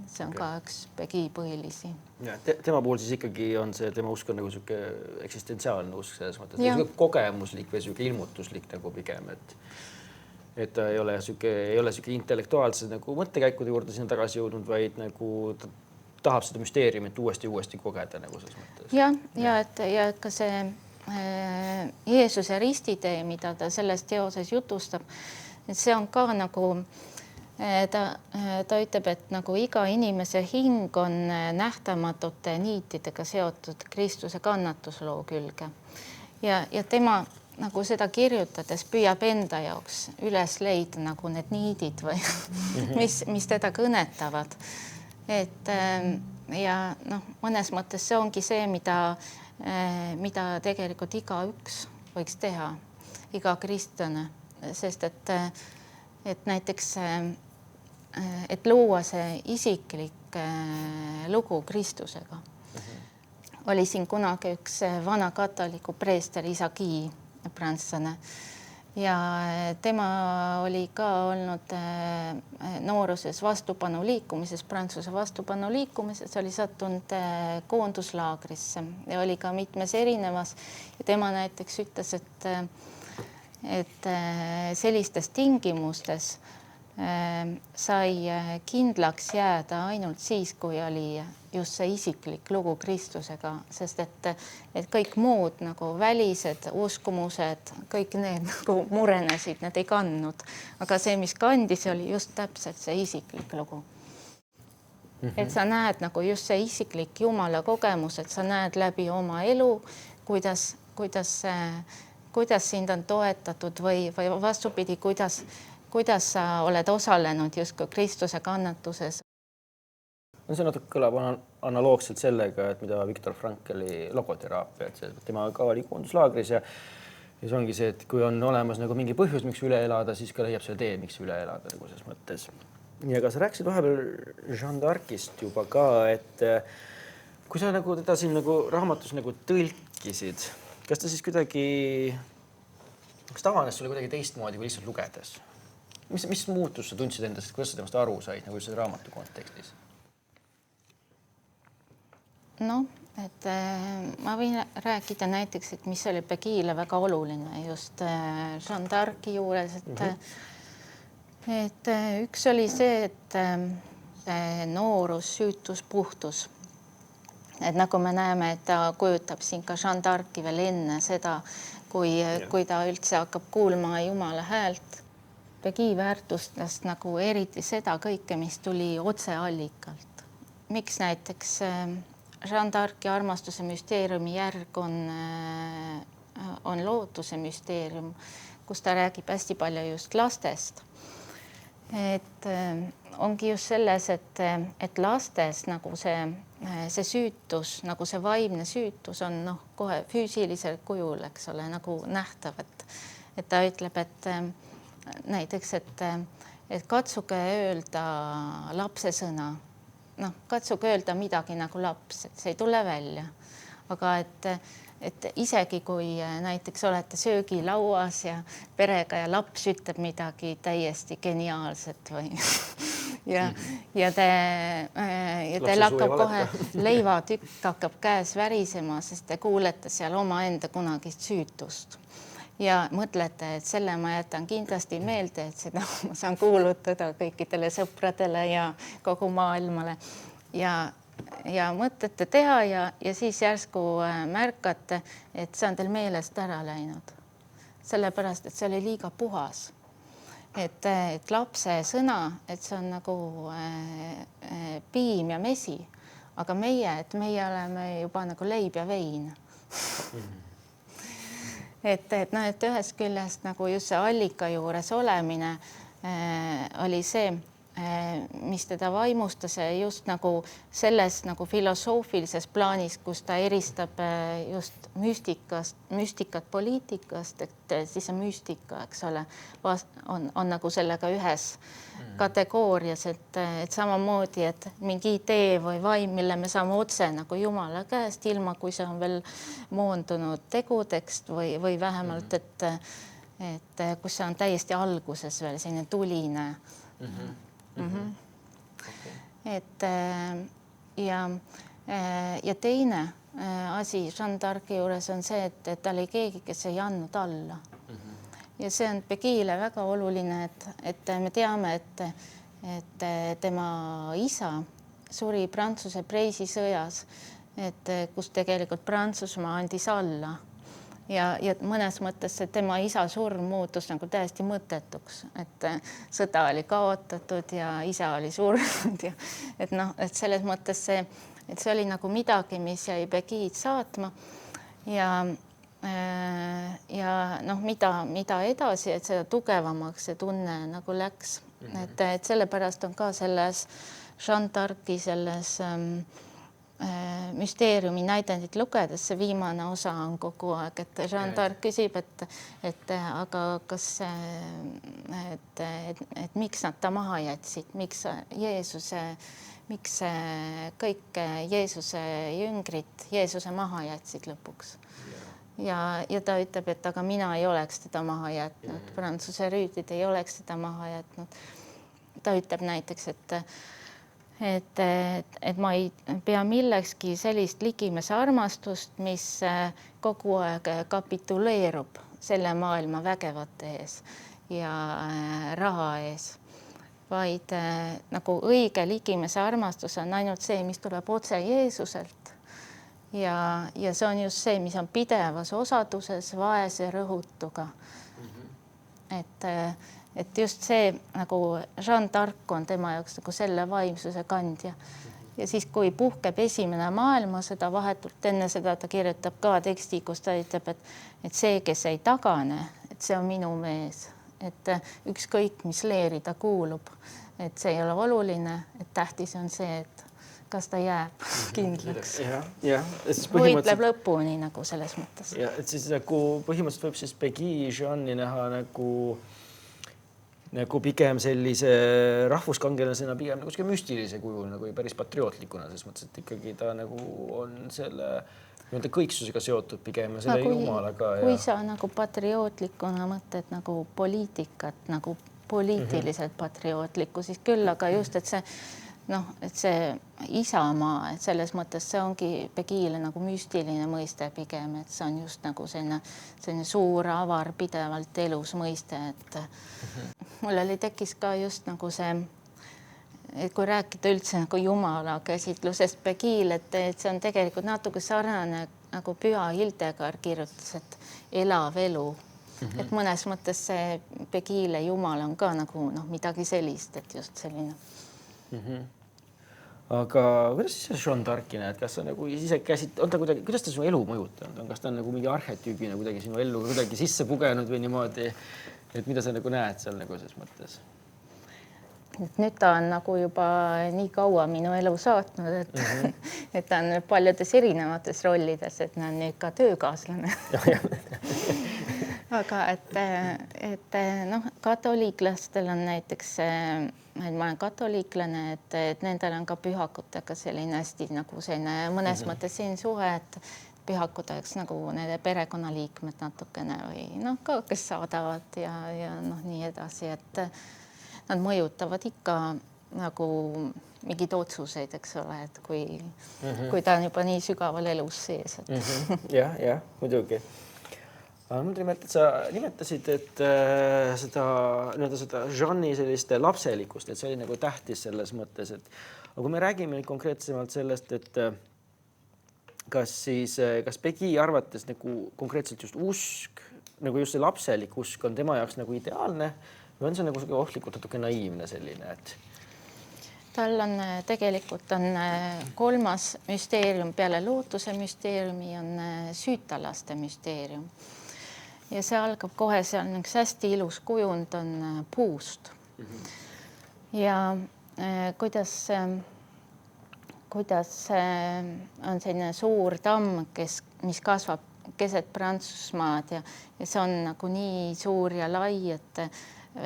See on ka üks Pegi põhilisi. Ja, tema puhul siis ikkagi on see, tema usk on nagu siuke eksistentsiaalne usk selles mõttes, siuke kogemuslik või siuke ilmutuslik nagu pigem, et ta ei ole siuke intellektuaalse nagu mõttekäikude juurde sinna tagasi jõudnud, vaid nagu ta tahab seda müsteeriumit uuesti kogeda nagu selles mõttes. Ja ka see Jeesuse ristitee, mida ta selles teoses jutustab, et see on ka nagu ta ütleb, et nagu iga inimese hing on nähtamatute niitidega seotud Kristuse kannatusloo külge. Ja tema nagu seda kirjutades püüab enda jaoks üles leida nagu need niidid või mis teda kõnetavad. Et ja mõnes mõttes see ongi see, mida tegelikult igaüks võiks teha, iga kristlane, sest et näiteks et luua see isiklik lugu Kristusega. Oli siin kunagi üks vana katoliku preester Isagi, prantslane, ja tema oli ka olnud nooruses vastupanuliikumises, Prantsuse vastupanuliikumises, oli sattunud koonduslaagrisse ja oli ka mitmes erinevas ja tema näiteks ütles, et sellistes tingimustes sai kindlaks jääda ainult siis, kui oli just see isiklik lugu Kristusega, sest et kõik muud nagu välised uskumused, kõik need nagu murenesid, need ei kandnud. Aga see, mis kandis, oli just täpselt see isiklik lugu. Et sa näed nagu just see isiklik Jumala kogemus, et sa näed läbi oma elu, kuidas sind on toetatud või vastupidi, kuidas sa oled osalenud justkui Kristuse kannatuses. See natuke kõlab analoogselt sellega, et mida Viktor Frankli logoteraapia, et tema ka oli koonduslaagris ja see ongi see, et kui on olemas nagu mingi põhjus, miks üle elada, siis ka leiab selle tee, miks üle elada nagu selles mõttes. Ja ka sa rääkisid vahepeal Jeanne d'Arcist juba ka, et kui sa nagu teda siin nagu raamatus nagu tõlkisid, kas ta siis kas ta avanes sulle kuidagi teistmoodi kui lihtsalt lugedes? Mis muutus sa tundsid endast, kuidas sa temast aru said nagu just raamatu kontekstis? Et ma võin rääkida näiteks, et mis oli Pegile väga oluline just Jeanne d'Arci juures, et üks oli see, et noorus, süütus, puhtus. Et nagu me näeme, et ta kujutab siin ka Jeanne d'Arci veel enne seda, kui ta üldse hakkab kuulma Jumala häält. Pegi väärtustas nagu eriti seda kõike, mis tuli otseallikalt. Miks näiteks Jeanne d'Arci armastuse müsteeriumi järg on lootuse müsteerium, kus ta räägib hästi palju just lastest. Et ongi just selles, et lastes nagu see süütus, nagu see vaimne süütus on kohe füüsilisel kujul, eks ole, nagu nähtav, et ta ütleb, et näiteks, et katsuge öelda lapse sõna, katsuge öelda midagi nagu laps, et see ei tule välja. Aga et isegi kui näiteks olete söögilauas ja perega ja laps ütleb midagi täiesti geniaalset või ja teil hakkab kohe leivatükk hakkab käes värisema, sest te kuulete seal omaenda kunagist süütust. Ja mõtlete, et selle ma jätan kindlasti meelde, et seda ma saan kuulutada kõikidele sõpradele ja kogu maailmale. Ja mõtlete teha ja siis järsku märkate, et see on teil meelest ära läinud. Sellepärast, et see oli liiga puhas. Et lapse sõna, et see on nagu piim ja mesi, aga meie oleme juba nagu leib ja vein. Et ühest küljest nagu just see allika juures olemine oli see, mis teda vaimustas just nagu selles nagu filosoofilises plaanis, kus ta eristab just müstikat poliitikast, et siis see müstika, eks ole, on nagu sellega ühes kategoorias, et samamoodi, et mingi idee või vaim, mille me saame otse nagu Jumala käest, ilma kui see on veel moondunud tegudeks või vähemalt, et kus see on täiesti alguses veel selline tuline. Et ja teine asi Jeanne d'Arci juures on see, et ta oli keegi, kes ei andnud alla. Ja see on Peguile väga oluline, et me teame, et tema isa suri Prantsuse Preisi-sõjas, et kus tegelikult Prantsusmaa andis alla. Ja mõnes mõttes tema isa surm muutus nagu täiesti mõttetuks, et sõda oli kaotatud ja isa oli surnud ja et selles mõttes see oli nagu midagi, mis jäi Peguid saatma ja mida edasi, et seda tugevamaks see tunne nagu läks, et sellepärast on ka selles Jeanne d'Arci selles müsteeriumi näidendit lugedes see viimane osa on kogu aeg, et Jeanne d'Arc küsib, et aga kas et miks nad ta maha jätsid, miks kõik Jeesuse jüngrid Jeesuse maha jätsid lõpuks. Ja ta ütleb, et aga mina ei oleks teda maha jätnud, Prantsuse rüütlid ei oleks teda maha jätnud. Ta ütleb näiteks, et ma ei pea millekski sellist ligimese armastust, mis kogu aeg kapituleerub selle maailma vägevate ees ja raha ees, vaid nagu õige ligimese armastus on ainult see, mis tuleb otse Jeesuselt. Ja see on just see, mis on pidevas osaduses, vaese rõhutuga. Et just see nagu Jeanne d'Arc on tema jaoks nagu selle vaimsuse kandja. Ja siis, kui puhkeb esimene maailmasõda, vahetult enne seda ta kirjutab ka teksti, kus ta ütleb, et see, kes ei tagane, et see on minu mees, et ükskõik, mis leeri ta kuulub, et see ei ole oluline, et tähtis on see, et kas ta jääb kindlaks. Võitleb lõpuni nagu selles mõttes. Ja, et siis nagu põhimõtteliselt võib siis Pegui Jeanne'i näha nagu pigem sellise rahvuskangelasena, pigem nagu müstilise kujul, nagu päris patriootlikuna, selles mõttes, et ikkagi ta nagu on selle kõiksusega seotud pigem ja selle Jumalaga. Kui sa nagu patriootlikuna mõtled nagu poliitikat, nagu poliitiliselt patriootlikku, siis küll, aga just, et see isamaa, et selles mõttes see ongi Peguile nagu müstiline mõiste pigem, et see on just nagu selline suur, avar, pidevalt elus mõiste, et mul tekkis ka just nagu see, et kui rääkida üldse nagu Jumala käsitlusest Peguile, et see on tegelikult natuke sarnane nagu Püha Hildegard kirjutas, et elav elu. Et mõnes mõttes see Peguile Jumal on ka nagu midagi sellist, et just selline. Aga kuidas siis Jeanne d'Arci näed, kas sa nagu ise on ta kuidagi, kuidas ta sinu elu mõjutanud on, kas ta on nagu mingi arhetüübina kuidagi sinu ellu kuidagi sisse pugenud või niimoodi, et mida sa nagu näed seal nagu selles mõttes? Et nüüd ta on nagu juba nii kaua minu elu saatnud, et ta on paljudes erinevates rollides, et ta on nüüd ka töökaaslane. Aga et katoliiklastel on näiteks, et ma olen katoliiklane, et nendel on ka pühakutega selline hästi nagu selline mõnes mõttes siin suhe, et pühakudeks nagu nende perekonnaliikmed natukene või ka, kes saadavad ja nii edasi, et nad mõjutavad ikka nagu mingid otsuseid, eks ole, et kui ta on juba nii sügaval elus sees. Jah, muidugi. Sa nimetasid, et seda Jeanne'i selliste lapselikust, et see oli nagu tähtis selles mõttes, et aga kui me räägime konkreetsemalt sellest, et kas Pegui arvates nagu konkreetselt just usk, nagu just see lapselik usk on tema jaoks nagu ideaalne või on see nagu ohtlikult natuke naiivne selline, et tal on tegelikult on kolmas müsteerium peale lootuse müsteeriumi on süütalaste müsteerium. Ja see algab kohe seal üks hästi ilus kujund on puust. ja kuidas on selline suur tamm, mis kasvab keset Prantsusmaad ja see on nagu nii suur ja lai, et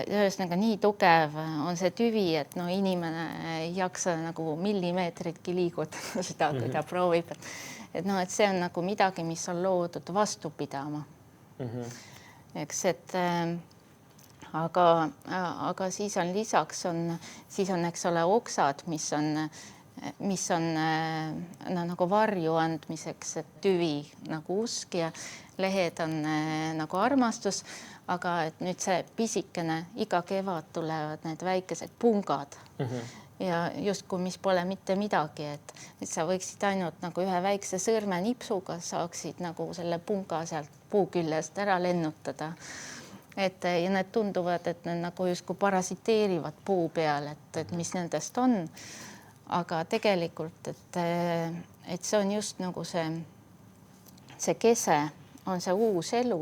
ühesõnaga nii tugev on see tüvi, et no inimene ei jaksa nagu millimeetritki liigutada seda, kui ta proovib. Et noh, et see on nagu midagi, mis on loodud vastu pidama. Eks, et aga siis on lisaks siis on, eks ole, oksad, mis on nagu varju andmiseks, et tüvi nagu usk ja lehed on nagu armastus, aga et nüüd see pisikene, iga kevad tulevad need väikesed pungad ja justkui mis pole mitte midagi, et sa võiksid ainult nagu ühe väikse sõrmenipsuga saaksid nagu selle punga sealt puu küljest ära lennutada. Et ja need tunduvad, et need nagu justkui parasiteerivad puu peal, et mis nendest on. Aga tegelikult, et see on just nagu see kese on see uus elu,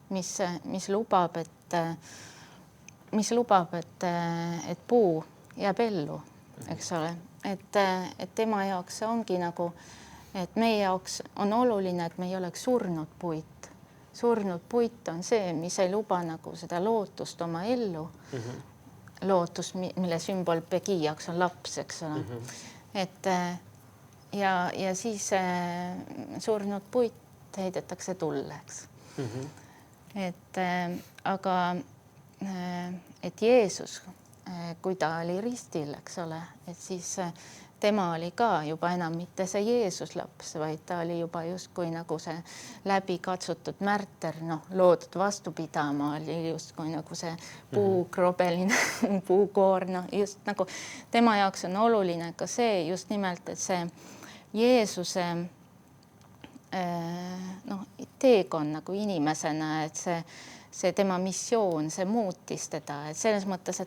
mis lubab, et puu jääb ellu, eks ole. Et tema jaoks see ongi nagu, et meie jaoks on oluline, et me ei oleks surnud puit. Surnud puit on see, mis ei luba nagu seda lootust oma ellu. Lootus, mille sümbol Pegi jaoks on laps, eks ole. Et ja siis surnud puit heidetakse tulle, eks. Aga et Jeesus, kui ta oli ristil, eks ole, et siis tema oli ka juba enam mitte see Jeesus laps, vaid ta oli juba justkui nagu see läbikatsutud märter, loodud vastu pidama, oli justkui nagu see puukrobeline puukoor, just nagu tema jaoks on oluline ka see just nimelt, et see Jeesuse teekond nagu inimesena, et see tema missioon, see muutis teda, et selles mõttes,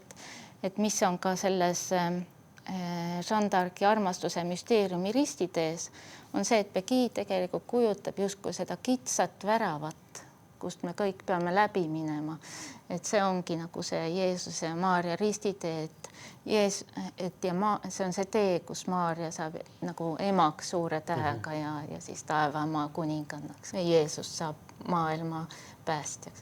et mis on ka selles Jeanne d'Arci armastuse müsteeriumi ristides, on see, et Pegi tegelikult kujutab justkui seda kitsat väravat, kust me kõik peame läbi minema. Et see ongi nagu see Jeesuse ja Maarja ristitee, see on see tee, kus Maarja saab nagu emaks suure tähega ja siis taevamaa kuningannaks. Jeesus saab maailma päästjaks.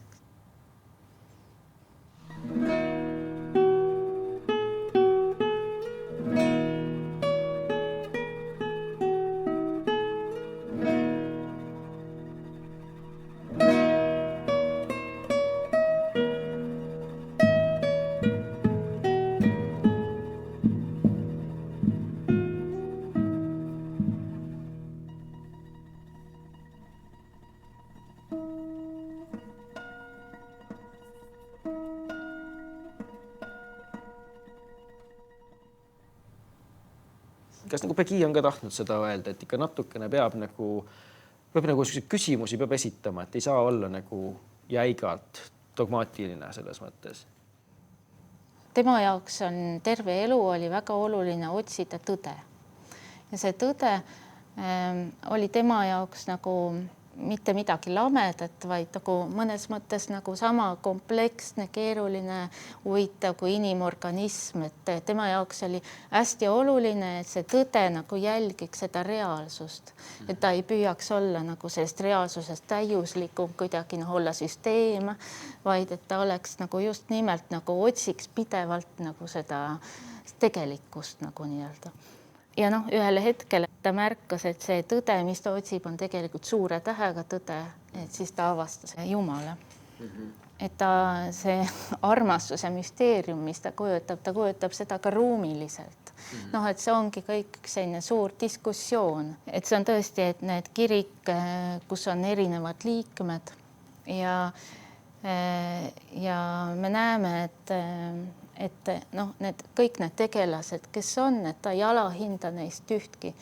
Kas nagu Pegi on ka tahtnud seda öelda, et ikka natukene peab nagu küsimusi peab esitama, et ei saa olla nagu jäigalt dogmaatiline selles mõttes? Tema jaoks on terve elu oli väga oluline otsida tõde. Ja see tõde oli tema jaoks nagu mitte midagi lamedat, vaid nagu mõnes mõttes nagu sama kompleksne, keeruline, huvitav kui inimorganism, et tema jaoks oli hästi oluline, et see tõde nagu jälgiks seda reaalsust, et ta ei püüaks olla nagu sellest reaalsusest täiuslikum, kuidagi olla süsteem, vaid et ta oleks nagu just nimelt nagu otsiks pidevalt nagu seda tegelikkust nagu nii-öelda. Ja ühel hetkel ta märkas, et see tõde, mis ta otsib, on tegelikult suure tähega tõde, et siis ta avastas Jumala. Et ta see armastuse müsteerium, mis ta kujutab seda ka ruumiliselt. Et see ongi kõik selline suur diskussioon, et see on tõesti, et need kirik, kus on erinevad liikmed ja me näeme, et kõik need tegelased, kes on, et ta ei alahinda neist ühtki,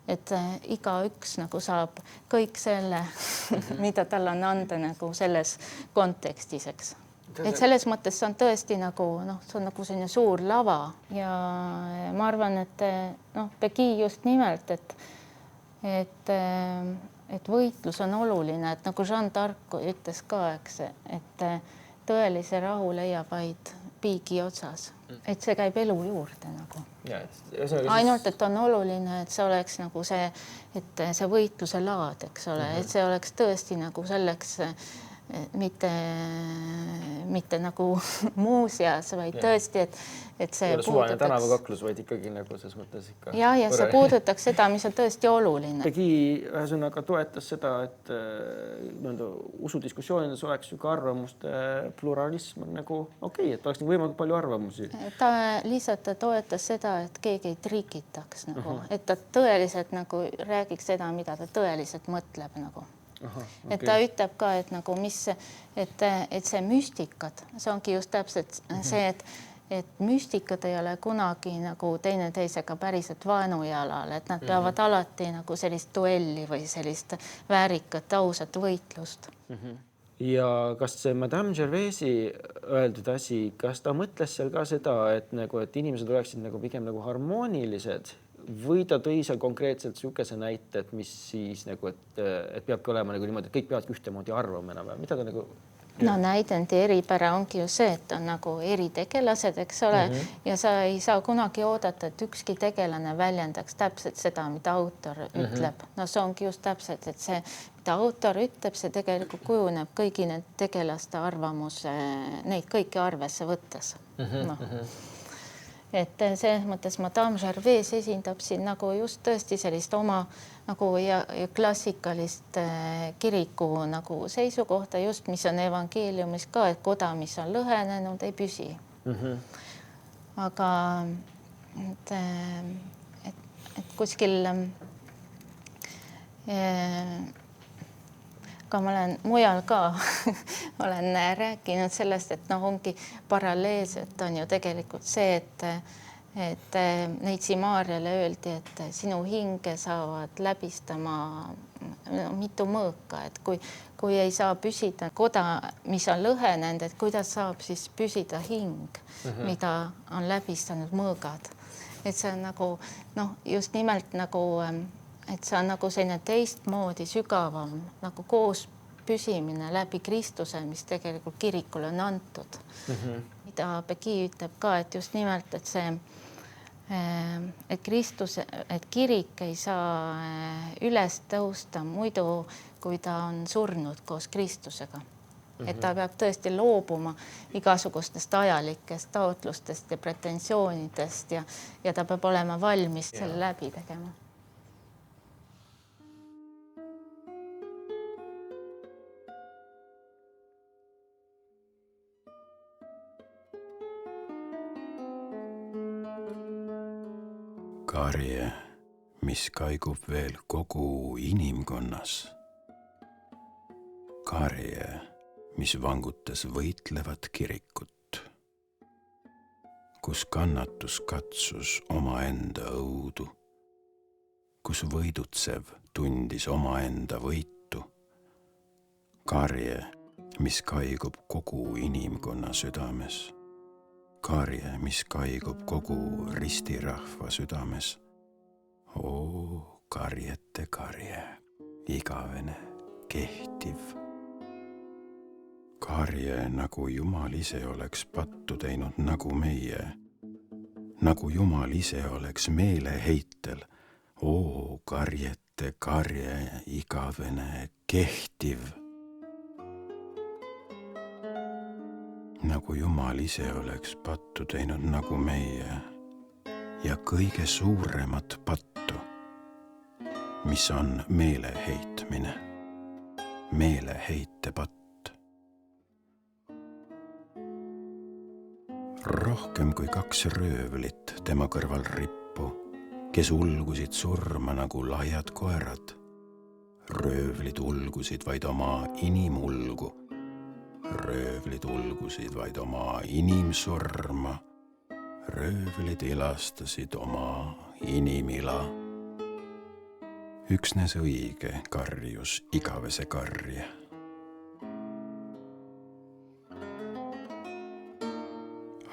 et igaüks nagu saab kõik selle, mida tal on anda nagu selles kontekstis, eks. Et selles mõttes see on tõesti nagu, see on nagu selline suur lava ja ma arvan, et Pegi just nimelt, et võitlus on oluline, et nagu Jeanne d'Arc ütles ka, eks, et tõelise rahu leiab vaid piigi otsas. et see käib elu juurde nagu. Ja, ainult, et on oluline, et see oleks nagu see, et see võitluse laad, eks ole, et see oleks tõesti nagu selleks mitte nagu muuseas, vaid tõesti, et see suvaline tänavakaklus, vaid ikkagi nagu selles mõttes ikka. Ja see puudutaks seda, mis on tõesti oluline. Tegi ühesõnaga toetas seda, et usudiskussioonides oleks ju ka arvamuste pluralism on nagu okei, et oleks nagu võimalikult palju arvamusi. Ta lihtsalt toetas seda, et keegi ei trikitaks nagu, et ta tõeliselt nagu räägiks seda, mida ta tõeliselt mõtleb nagu. Et ta ütleb ka, et nagu et see müstikad, see ongi just täpselt see, et müstikad ei ole kunagi nagu teineteisega päriselt vaenujalal, et nad peavad alati nagu sellist duelli või sellist väärikat, ausat võitlust. Ja kas see Madame Gervaisi öeldud asi, kas ta mõtles seal ka seda, et inimesed oleksid nagu pigem nagu harmoonilised või ta tõi seal konkreetselt sihukese näite, et mis siis nagu, et peabki olema nagu niimoodi, et kõik peavad ühtemoodi arvama enam. Mida ta nagu... No näidendi eripära ongi ju see, et on nagu eritegelased, eks ole, ja sa ei saa kunagi oodata, et ükski tegelane väljendaks täpselt seda, mida autor ütleb. No see ongi just täpselt, et see, mida autor ütleb, see tegelikult kujuneb kõigi need tegelaste arvamuse, neid kõiki arvesse võttes. Et selles mõttes Madame Gervais esindab siin nagu just tõesti sellist oma nagu ja klassikalist kiriku nagu seisukohta just, mis on evangeeliumis ka, et koda, mis on lõhenenud, ei püsi. Aga et kuskil ka ma olen mujal ka olen rääkinud sellest, et ongi paralleelselt on ju tegelikult see, et Neitsi Maarjale öeldi, et sinu hinge saavad läbistama mitu mõõka, et kui ei saa püsida koda, mis on lõhenenud, et kuidas saab siis püsida hing, mida on läbistanud mõõgad. Et see on nagu, just nimelt nagu et see on nagu selline teistmoodi sügavam nagu koos püsimine läbi Kristuse, mis tegelikult kirikule on antud. Mida Pegi ütleb ka, et just nimelt, et see, et kirik ei saa üles tõusta muidu, kui ta on surnud koos Kristusega. Et ta peab tõesti loobuma igasugustest ajalikest taotlustest ja pretensioonidest ja ta peab olema valmis selle läbi tegema. Karje, mis kaigub veel kogu inimkonnas. Karje, mis vangutas võitlevat kirikut. Kus kannatus katsus omaenda õudu. Kus võidutsev tundis omaenda võitu. Karje, mis kaigub kogu inimkonna südames. Karje, mis kaigub kogu ristirahva südames. Oo, karjete karje, igavene, kehtiv. Karje, nagu Jumal ise oleks pattu teinud nagu meie. Nagu Jumal ise oleks meeleheitel. Oo, karjete karje, igavene, kehtiv. Nagu Jumal ise oleks pattu teinud nagu meie ja kõige suuremat pattu, mis on meeleheitmine, meeleheite patt. Rohkem kui 2 röövlit tema kõrval rippu, kes ulgusid surma nagu laiad koerad. Röövlid ulgusid vaid oma inimulgu. Röövlid ulgusid vaid oma inimsurma. Röövlid ilastasid oma inimila. Üksnes õige karjus igavese karje.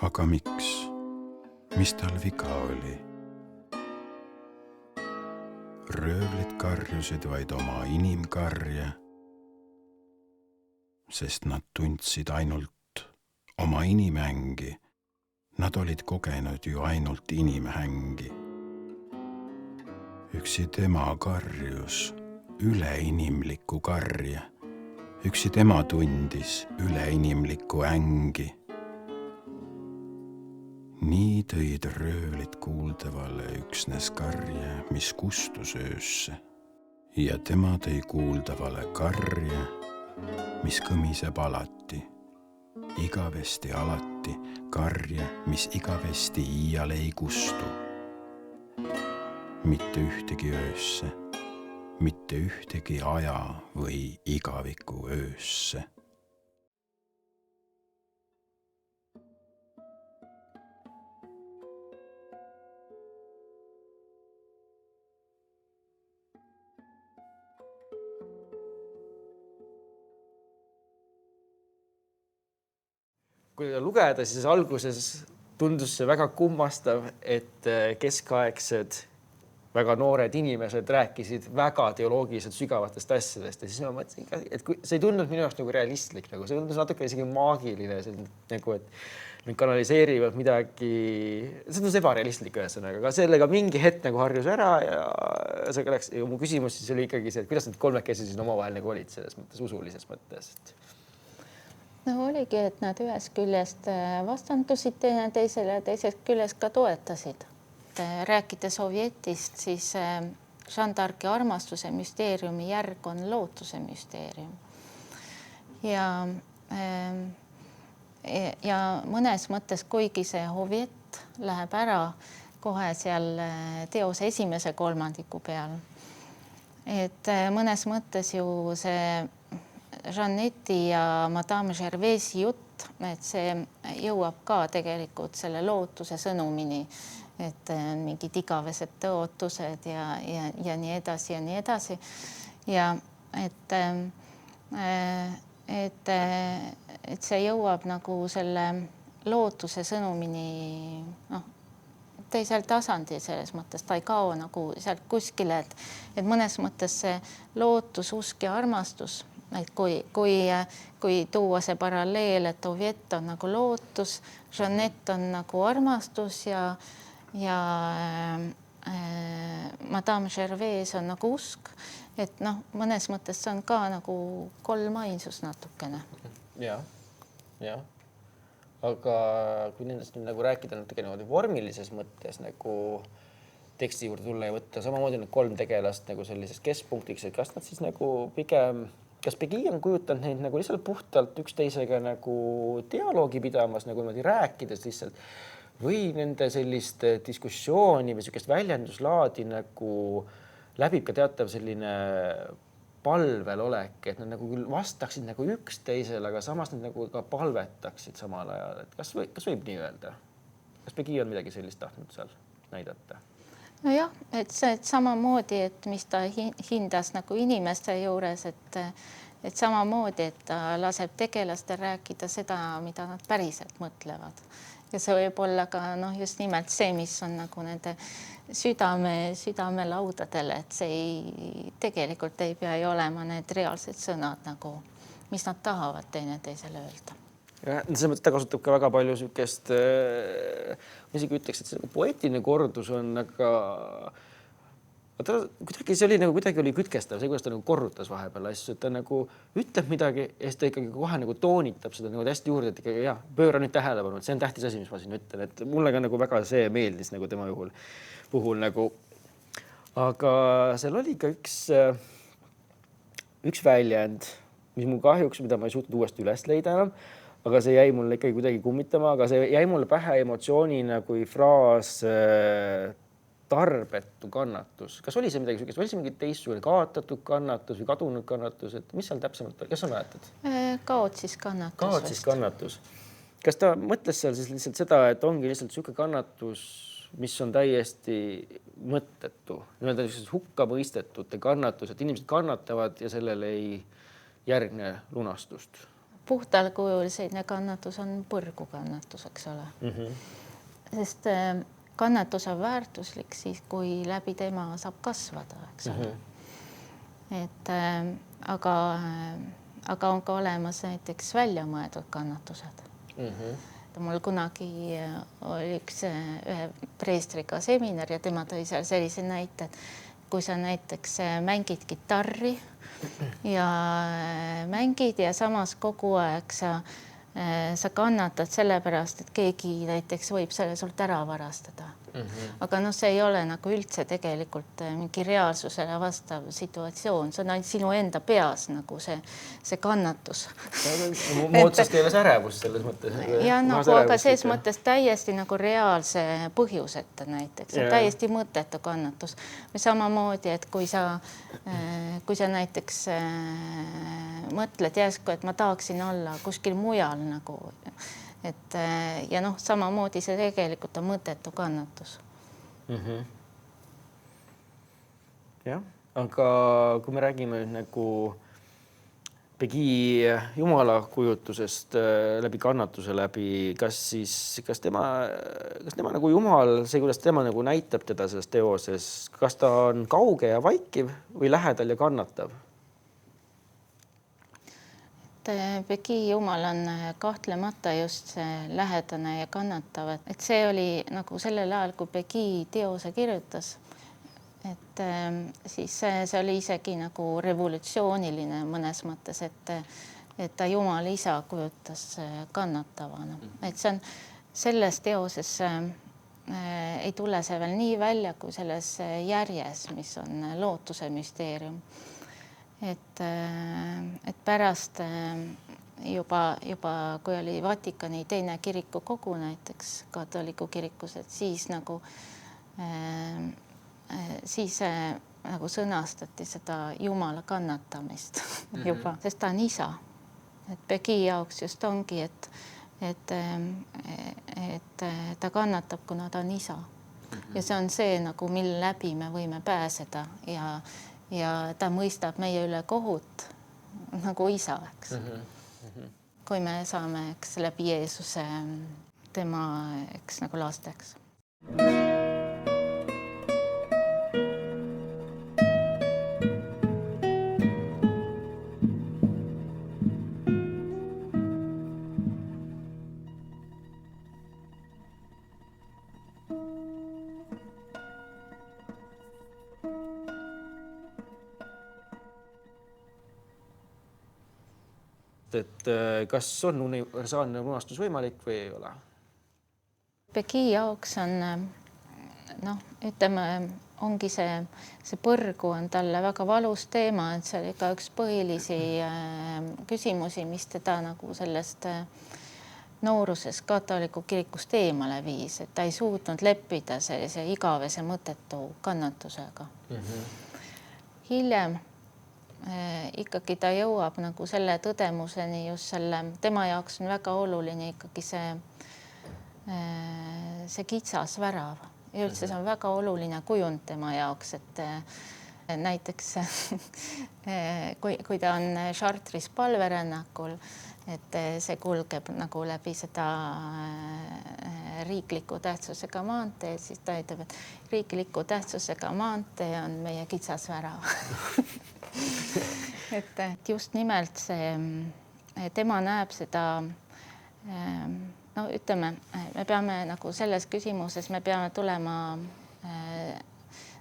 Aga miks? Mis tal viga oli? Röövlid karjusid vaid oma inimkarje, sest nad tundsid ainult oma inimängi Nad olid kogenud ju ainult inimhängi. Üksi tema karjus üleinimlikku karja. Üksi tema tundis üleinimlikku ängi. Nii tõid röölid kuuldavale üksnes karje, mis kustus öösse. Ja tema tõi kuuldavale karje, mis kõmiseb alati. Igavesti alati karje, mis igavesti iiale ei kustu. Mitte ühtegi öösse, mitte ühtegi aja või igaviku öösse. Kui lugeda, siis alguses tundus see väga kummastav, et keskaegsed väga noored inimesed rääkisid väga teoloogiliselt sügavatest asjadest ja siis ma mõtlesin, et see ei tundunud minu jaoks nagu realistlik, nagu see tundus natuke isegi maagiline, nagu et nad kanaliseerivad midagi, see tundus ebarealistlik ühesõnaga, aga sellega mingi hetk nagu harjus ära ja see läks, ja mu küsimus siis oli ikkagi see, et kuidas nad kolmekesi siis omavahel nagu olid selles mõttes, usulises mõttes. No oligi, et nad ühest küljest vastandusid teineteisele ja teisest küljest ka toetasid. Rääkides Ovietist, siis Jeanne d'Arci armastuse müsteeriumi järg on lootuse müsteerium. Ja mõnes mõttes, kuigi see Oviet läheb ära kohe seal teose esimese kolmandiku peal, et mõnes mõttes ju see Jeannetti ja Madame Gervaisi jutt, et see jõuab ka tegelikult selle lootuse sõnumini, et mingid igavesed tõotused ja nii edasi ja nii edasi. Ja et see jõuab nagu selle lootuse sõnumini teisel tasandil, selles mõttes ta ei kao nagu sealt kuskile, et mõnes mõttes see lootus, usk ja armastus, et kui tuua see paralleel, et Oviet on nagu lootus, Jeannette on nagu armastus ja Madame Gervais on nagu usk, et mõnes mõttes see on ka nagu kolmainsus natukene. Ja. Aga kui nendest nüüd nagu rääkida natuke vormilises mõttes nagu teksti juurde tulla ja võtta samamoodi need kolm tegelast nagu sellisest keskpunktiks, et kas nad siis nagu pigem kas Pegi on kujutanud neid nagu lihtsalt puhtalt üksteisega nagu dialoogi pidamas, nagu niimoodi rääkides lihtsalt või nende sellist diskussiooni või sellist väljenduslaadi nagu läbib ka teatav selline palvel olek, et nad nagu küll vastaksid nagu üksteisele, aga samas nad nagu ka palvetaksid samal ajal. Et kas võib nii öelda? Kas Pegi on midagi sellist tahtnud seal näidata? Nojah, et samamoodi, et mis ta hindas nagu inimeste juures, et samamoodi, et ta laseb tegelastel rääkida seda, mida nad päriselt mõtlevad. Ja see võib olla ka just nimelt see, mis on nagu nende südame laudadele, et see tegelikult ei pea ju olema need reaalsed sõnad, nagu, mis nad tahavad teineteisele öelda. Ja, selles mõttes ta kasutab ka väga palju sükest, ma isegi ütleks, et see poeetiline kordus on, aga kuidagi see oli nagu kuidagi oli kütkestav, see, kuidas ta nagu korrutas vahepeal asju, et ta nagu ütleb midagi ja siis ta ikkagi kohe nagu toonitab seda nagu hästi juurde, et ikkagi pööra nüüd tähelepanu, et see on tähtis asi, mis ma siin ütlen, et mulle ka nagu väga see meeldis nagu tema puhul nagu, aga seal oli ka üks väljend, mis mul kahjuks, mida ma ei suutnud uuesti üles leida enam, aga see jäi mulle ikkagi kuidagi kummitama, aga see jäi mulle pähe emotsioonina kui fraas tarbetu kannatus. Kas oli see midagi sükest? Oli see mingi teistsugune kaotatud kannatus või kadunud kannatus? Et mis seal täpsemalt oli? Kas sa mäletad? Kaotsis kannatus. Kaotsis kannatus. Kas ta mõtles seal siis lihtsalt seda, et ongi lihtsalt süke kannatus, mis on täiesti mõttetu, nii-öelda hukka mõistetute kannatus, et inimesed kannatavad ja sellele ei järgne lunastust? Puhtal kujul selline kannatus on põrgu kannatus, eks ole. Sest kannatus on väärtuslik siis, kui läbi tema saab kasvada, eks ole. Et, aga on ka olemas näiteks väljamõeldud kannatused. mul kunagi oli ühe preestriga seminar ja tema tõi seal sellise näite, et kui sa näiteks mängid kitarri ja mängid ja samas kogu aeg sa kannatad sellepärast, et keegi näiteks võib selle sult ära varastada. Aga see ei ole nagu üldse tegelikult mingi reaalsusele vastav situatsioon, see on ainult sinu enda peas nagu see kannatus. Mu otsast keeles ärevus selles mõttes. Ja aga selles mõttes täiesti nagu reaalse põhjuseta näiteks, täiesti mõttetu kannatus. Või samamoodi, et kui sa näiteks mõtled järsku, et ma tahaksin olla kuskil mujal nagu, et ja samamoodi see tegelikult on mõttetu kannatus. Jah, aga kui me räägime nagu Pegi Jumala kujutusest läbi kannatuse läbi, kas tema nagu Jumal, see, kuidas tema nagu näitab teda selles teoses, kas ta on kauge ja vaikiv või lähedal ja kannatav? Pegi Jumal on kahtlemata just see lähedane ja kannatav, et see oli nagu sellel ajal, kui Pegi teose kirjutas, et siis see oli isegi nagu revolutsiooniline mõnes mõttes, et ta Jumal isa kujutas kannatavana. Et see on selles teoses ei tule see veel nii välja kui selles järjes, mis on lootuse müsteerium. Et pärast juba kui oli Vatikani teine kirikukogu näiteks katoliku kirikus, et siis nagu sõnastati seda Jumala kannatamist juba, sest ta on isa. Et Pegi jaoks just ongi, et ta kannatab, kuna ta on isa. Ja see on see, nagu mille läbi me võime pääseda ja ta mõistab meie üle kohut nagu isa, eks. Kui me saame, eks, läbi Jeesuse tema, eks, nagu lasteks. Et kas on universaalne lunastus võimalik või ei ole? Pegi jaoks on, ütleme, ongi see põrgu on talle väga valus teema, et see oli ka üks põhilisi küsimusi, mis teda nagu sellest nooruses katoliku kirikust eemale viis, et ta ei suutnud leppida sellise igavese mõttetu kannatusega. Hiljem ikkagi ta jõuab nagu selle tõdemuseni just tema jaoks on väga oluline ikkagi see kitsas värav. Ja üldse see on väga oluline kujund tema jaoks, et näiteks kui ta on Chartre'is palverännakul, et see kulgeb nagu läbi seda riikliku tähtsusega maantee, siis ta ütleb, et riikliku tähtsusega maantee on meie kitsas värav. Et just nimelt tema näeb seda, ütleme, me peame nagu selles küsimuses, me peame tulema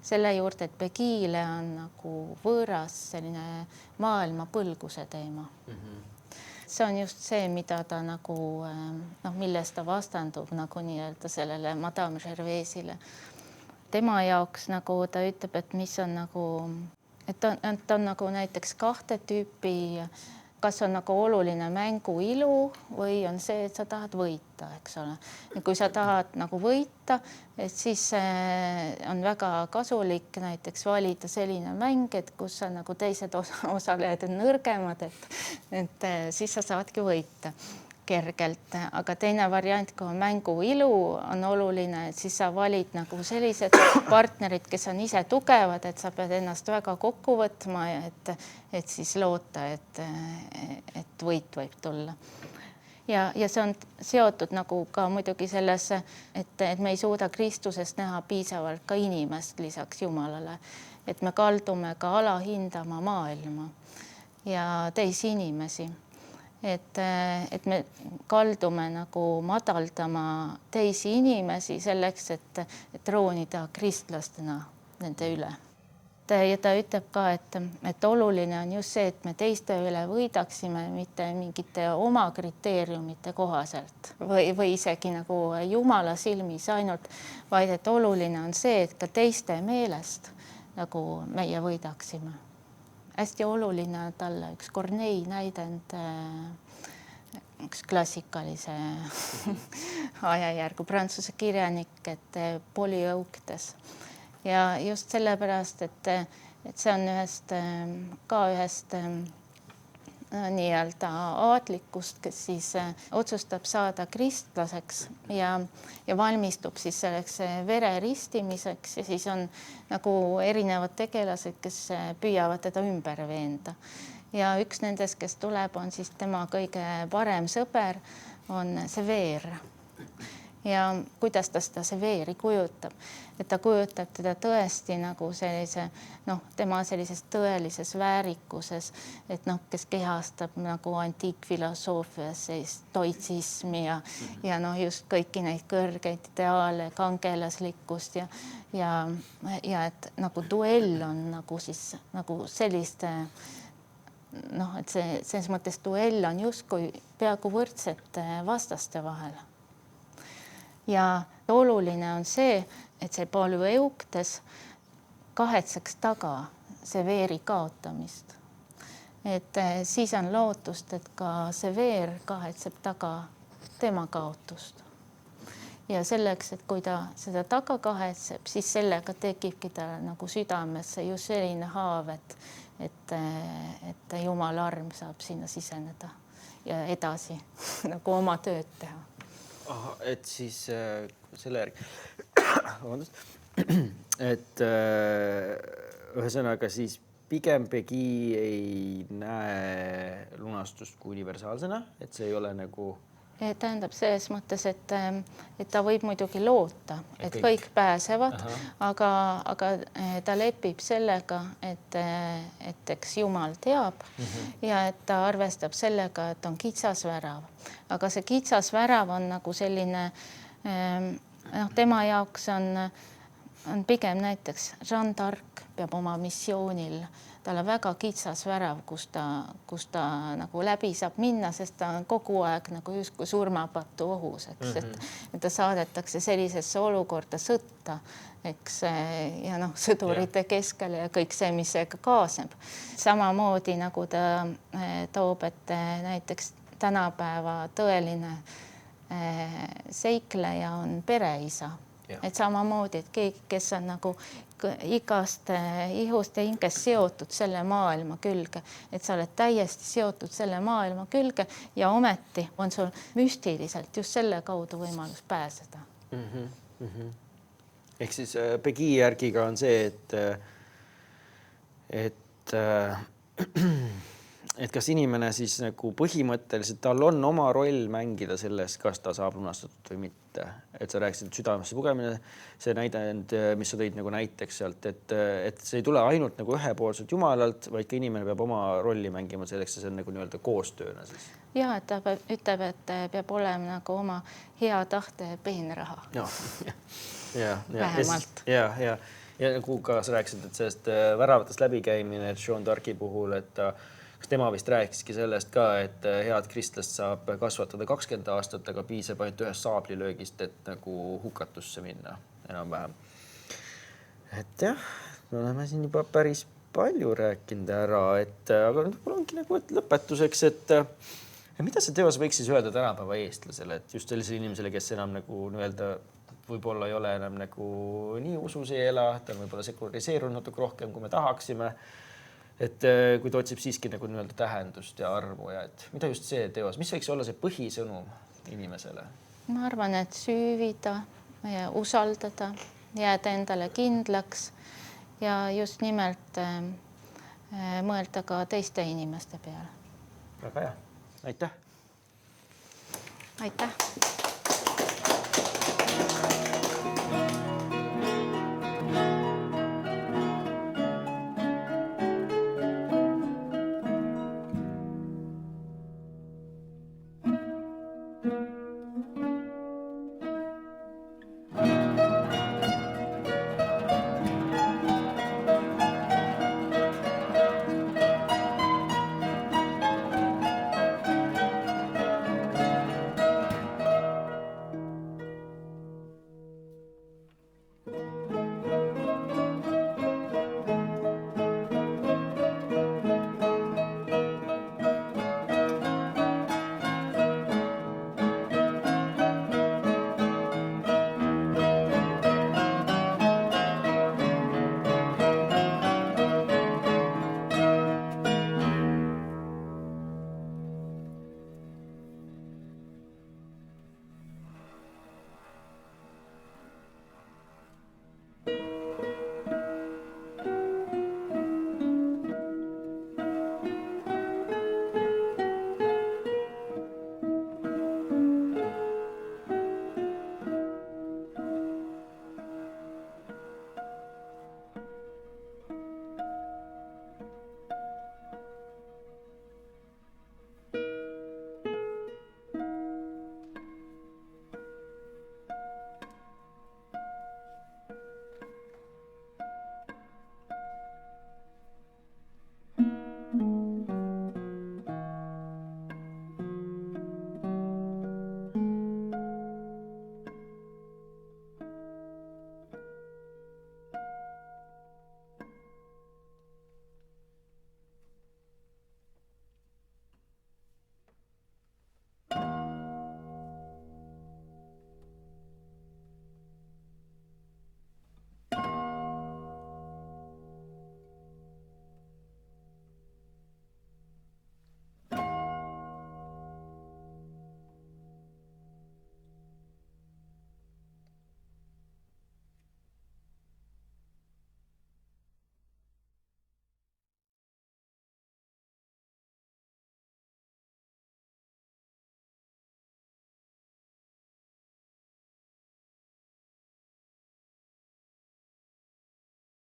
selle juurde, et Pegile on nagu võõras selline maailma põlguse teema. See on just see, mida ta nagu, millest ta vastandub nagu nii-öelda sellele Madame Gervaisile. Tema jaoks nagu ta ütleb, et mis on nagu, et ta on nagu näiteks kahte tüüpi, kas on nagu oluline mängu ilu või on see, et sa tahad võita, eks ole. Ja kui sa tahad nagu võita, et siis on väga kasulik näiteks valida selline mäng, et kus on nagu teised osalejad on nõrgemad, et siis sa saadki võita kergelt. Aga teine variant, kui mängu ilu on oluline, et siis sa valid nagu sellised partnerid, kes on ise tugevad, et sa pead ennast väga kokku võtma, et siis loota, et võit võib tulla. Ja see on seotud nagu ka muidugi sellesse, et me ei suuda Kristusest näha piisavalt ka inimest lisaks Jumalale, et me kaldume ka alahindama maailma ja teisi inimesi. et me kaldume nagu madaldama teisi inimesi selleks, et troonida kristlastena nende üle. Ja ta ütleb ka, et oluline on just see, et me teiste üle võidaksime mitte mingite oma kriteeriumite kohaselt või isegi nagu Jumala silmis ainult, vaid et oluline on see, et ka teiste meelest nagu meie võidaksime. Hästi oluline on talle üks Corneille näidend, üks klassikalise ajajärgu prantsuse kirjanik, et Polyeuctes. Ja just sellepärast, et see on ühest nii-öelda aadlikust, kes siis otsustab saada kristlaseks ja valmistub siis selleks vere ristimiseks ja siis on nagu erinevad tegelased, kes püüavad teda ümber veenda. Ja üks nendest, kes tuleb, on siis tema kõige parem sõber, on Sever. Ja kuidas ta seda Severi kujutab, et ta kujutab teda tõesti nagu sellise, tema sellises tõelises väärikuses, et kes kehastab nagu antiikfilosoofias stoitsismi ja just kõiki neid kõrgeid ideaale, kangelaslikkust ja et nagu duell on nagu siis nagu selliste, et see selles mõttes duell on justkui peaaegu võrdsete vastaste vahel. Ja oluline on see, et see Polyeuctes kahetseks taga Severi kaotamist. Et siis on lootust, et ka Sever kahetseb taga tema kaotust. Ja selleks, et kui ta seda taga kahetseb, siis sellega tekibki ta nagu südamesse just selline haav, et Jumala arm saab sinna siseneda ja edasi nagu oma tööd teha. Et siis selle järgi, et ühesõnaga siis pigem Pegi ei näe lunastust kui universaalsena, et see ei ole nagu... Tähendab selles mõttes, et ta võib muidugi loota, et kõik pääsevad, aga ta lepib sellega, et eks Jumal teab ja et ta arvestab sellega, et on kitsas värav. Aga see kitsas värav on nagu selline, tema jaoks on pigem näiteks Jeanne d'Arc peab oma missioonil, tal on väga kitsas värav, kus ta nagu läbi saab minna, sest ta on kogu aeg nagu justkui surmapatu ohus, eks, et ta saadetakse sellisesse olukorda sõtta, eks, ja sõdurite keskele ja kõik see, mis seega kaasneb. Samamoodi nagu ta toob, et näiteks tänapäeva tõeline seikleja on pereisa. Et samamoodi, et keegi, kes on nagu igast ihust ja hingest seotud selle maailma külge, et sa oled täiesti seotud selle maailma külge ja ometi on sul müstiliselt just selle kaudu võimalus pääseda. Ehk siis Pegi järgiga on see, et kas inimene siis nagu põhimõtteliselt tal on oma roll mängida selles, kas ta saab lunastatud või mitte. Et sa rääkisid, et südamesse pugemine, see näidend, mis sa tõid nagu näiteks sealt, et see ei tule ainult nagu ühepoolselt Jumalalt, vaid ka inimene peab oma rolli mängima selleks, see on nagu nii-öelda koostööna siis. Ja, et ta ütleb, et peab olema nagu oma hea tahte peenraha. Vähemalt. Ja nagu ka sa rääkisid, et sellest väravatest läbikäimine, et Jeanne d'Arci puhul, et kas tema vist rääkiski sellest ka, et head kristlast saab kasvatada 20 aastat, aga piisab ainult ühest saablilöögist, et nagu hukatusse minna enam-vähem. Et jah, me oleme siin juba päris palju rääkinud ära, aga mul ongi nagu lõpetuseks, et mida see teos võiks siis öelda tänapäeva eestlasele, et just sellisele inimesele, kes enam nagu öelda, võib-olla ei ole enam nagu nii usus ei ela, ta on võib-olla sekulariseerunud natuke rohkem, kui me tahaksime. Et kui ta otsib siiski nagu nii-öelda tähendust ja armu ja et mida just see teos, mis võiks olla see põhisõnum inimesele? Ma arvan, et süüvida ja usaldada, jääda endale kindlaks ja just nimelt mõelda ka teiste inimeste peale. Väga hea. Aitäh! Aitäh!